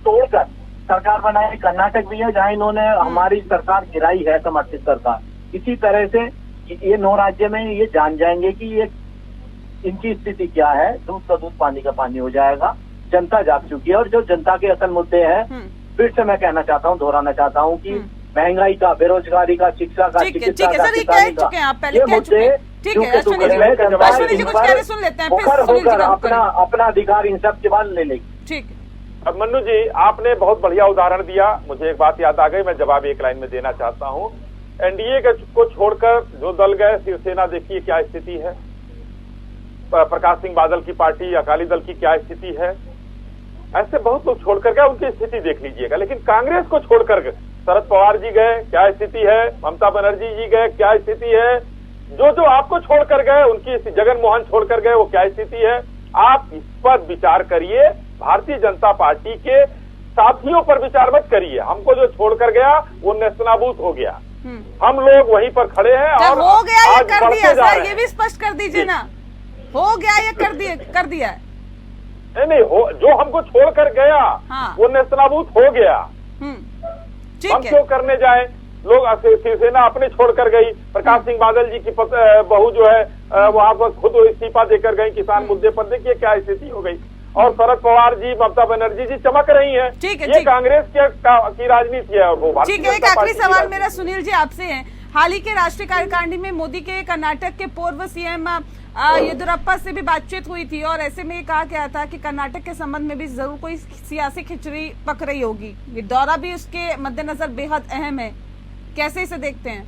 तोड़कर सरकार बनाई, कर्नाटक भी है, जहाँ इन्होंने हमारी सरकार गिराई है, समर्थित सरकार। इसी तरह से ये 9 राज्य में ये जान जाएंगे कि ये इनकी स्थिति क्या है, दूध का दूध पानी का पानी हो जाएगा। जनता जाग चुकी है, और जो जनता के असल मुद्दे हैं, फिर से मैं कहना चाहता हूँ, दोहराना चाहता हूँ कि महंगाई का, बेरोजगारी का, शिक्षा का, चिकित्सा का, किसानी का, ये मुद्दे होकर अपना अधिकार इन सब के बाद ले लेगी। ठीक। अब मन्नू जी, आपने बहुत बढ़िया उदाहरण दिया, मुझे एक बात याद आ गई, मैं जवाब एक लाइन में देना चाहता हूँ। एनडीए को छोड़कर जो दल गए, शिवसेना देखिए क्या स्थिति है, प्रकाश सिंह बादल की पार्टी, अकाली दल की क्या स्थिति है, ऐसे बहुत लोग छोड़कर गए, उनकी स्थिति देख लीजिएगा। लेकिन कांग्रेस को छोड़कर शरद पवार जी गए, क्या स्थिति है, ममता बनर्जी जी गए, क्या स्थिति है, जो आपको छोड़कर गए उनकी, जगन मोहन छोड़कर गए, वो क्या स्थिति है। आप इस पर विचार करिए, भारतीय जनता पार्टी के साथियों पर विचार मत करिए। हमको जो छोड़कर गया वो नेस्तनाबूत हो गया, हम लोग वहीं पर खड़े हैं और हो गया ये कर दिया सर, ये भी स्पष्ट कर दीजिए ना, हो गया ये कर दिया नहीं हो, जो हमको छोड़कर गया वो नेस्तनाबूत हो गया। हम क्यों करने जाए? लोग शिवसेना अपने छोड़कर गई, प्रकाश सिंह बादल जी की बहू जो है वहां पर खुद इस्तीफा देकर गई किसान मुद्दे पर, देखिए क्या स्थिति हो गई। और शरद पवार जी, ममता बनर्जी जी चमक रही हैं। ये कांग्रेस की राजनीति है। और वो ठीक है, एक आखिरी सवाल मेरा सुनील जी आपसे है। हाल ही के राष्ट्रीय कार्यकारिणी में मोदी के कर्नाटक के पूर्व सीएम येदियुरप्पा से भी बातचीत हुई थी, और ऐसे में कहा गया था कि कर्नाटक के संबंध में भी जरूर कोई सियासी खिचड़ी पक रही होगी। ये दौरा भी उसके मद्देनजर बेहद अहम है, कैसे इसे देखते हैं?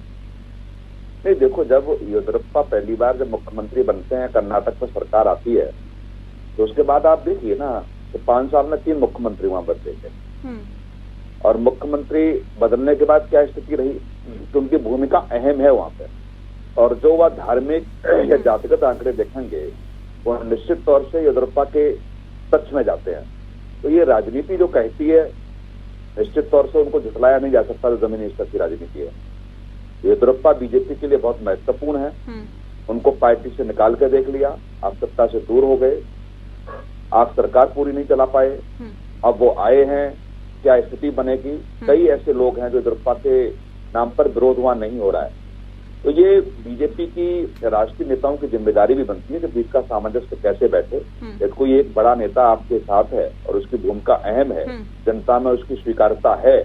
नहीं, देखो, जब येदियुरप्पा पहली बार जब मुख्यमंत्री बनते हैं, कर्नाटक में सरकार आती है, तो उसके बाद आप देखिए ना, तो 5 साल में 3 मुख्यमंत्री वहां बदले थे। और मुख्यमंत्री बदलने के बाद क्या स्थिति रही, तो उनकी भूमिका अहम है वहां पे। और जो वह धार्मिक या जातिगत आंकड़े देखेंगे वो निश्चित तौर से येदियुरप्पा के सच में जाते हैं। तो ये राजनीति जो कहती है निश्चित तौर से उनको झुठलाया नहीं जा सकता, जो जमीनी स्तर की राजनीति है। येदियुरप्पा बीजेपी के लिए बहुत महत्वपूर्ण है। उनको पार्टी से निकाल के देख लिया, आप सत्ता से दूर हो गए, आप सरकार पूरी नहीं चला पाए, अब वो आए हैं, क्या स्थिति बनेगी। कई ऐसे लोग हैं जो येदियुरप्पा के नाम पर विरोध वहां नहीं हो रहा है। तो ये बीजेपी की राष्ट्रीय नेताओं की जिम्मेदारी भी बनती है कि बीच का सामंजस्य कैसे बैठे। यदि कोई एक बड़ा नेता आपके साथ है और उसकी भूमिका अहम है, जनता में उसकी स्वीकार्यता है,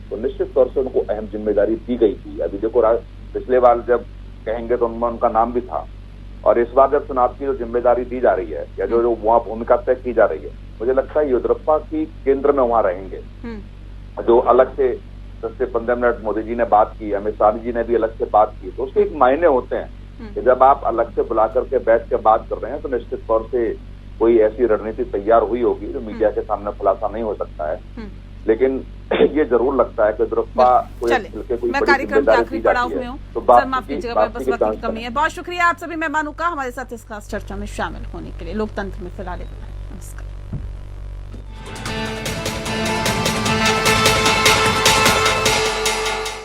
तो निश्चित तौर से उनको अहम जिम्मेदारी दी गई थी। अभी देखो पिछले बार जब कहेंगे तो उनमें उनका नाम भी था, और इस बार जब चुनाव की जो जिम्मेदारी दी जा रही है या जो वहाँ भूमिका तय की जा रही है, मुझे लगता है येदियुरप्पा की केंद्र में वहां रहेंगे। जो अलग से 10 से 15 मिनट मोदी जी ने बात की, अमित शाह जी ने भी अलग से बात की, तो उसके एक मायने होते हैं कि जब आप अलग से बुला करके बैठ के बात कर रहे हैं तो निश्चित तौर से कोई ऐसी रणनीति तैयार हुई होगी जो मीडिया के सामने खुलासा नहीं हो सकता है। लेकिन ये जरूर लगता है कि येदियुरप्पा मैं कार्यक्रम के आखिरी पड़ाव में हूँ, सर माफ कीजिएगा, बस वक्त की कमी है। बहुत शुक्रिया आप सभी मेहमानों का हमारे साथ इस खास चर्चा में शामिल होने के लिए। लोकतंत्र में फिलहाल नमस्कार।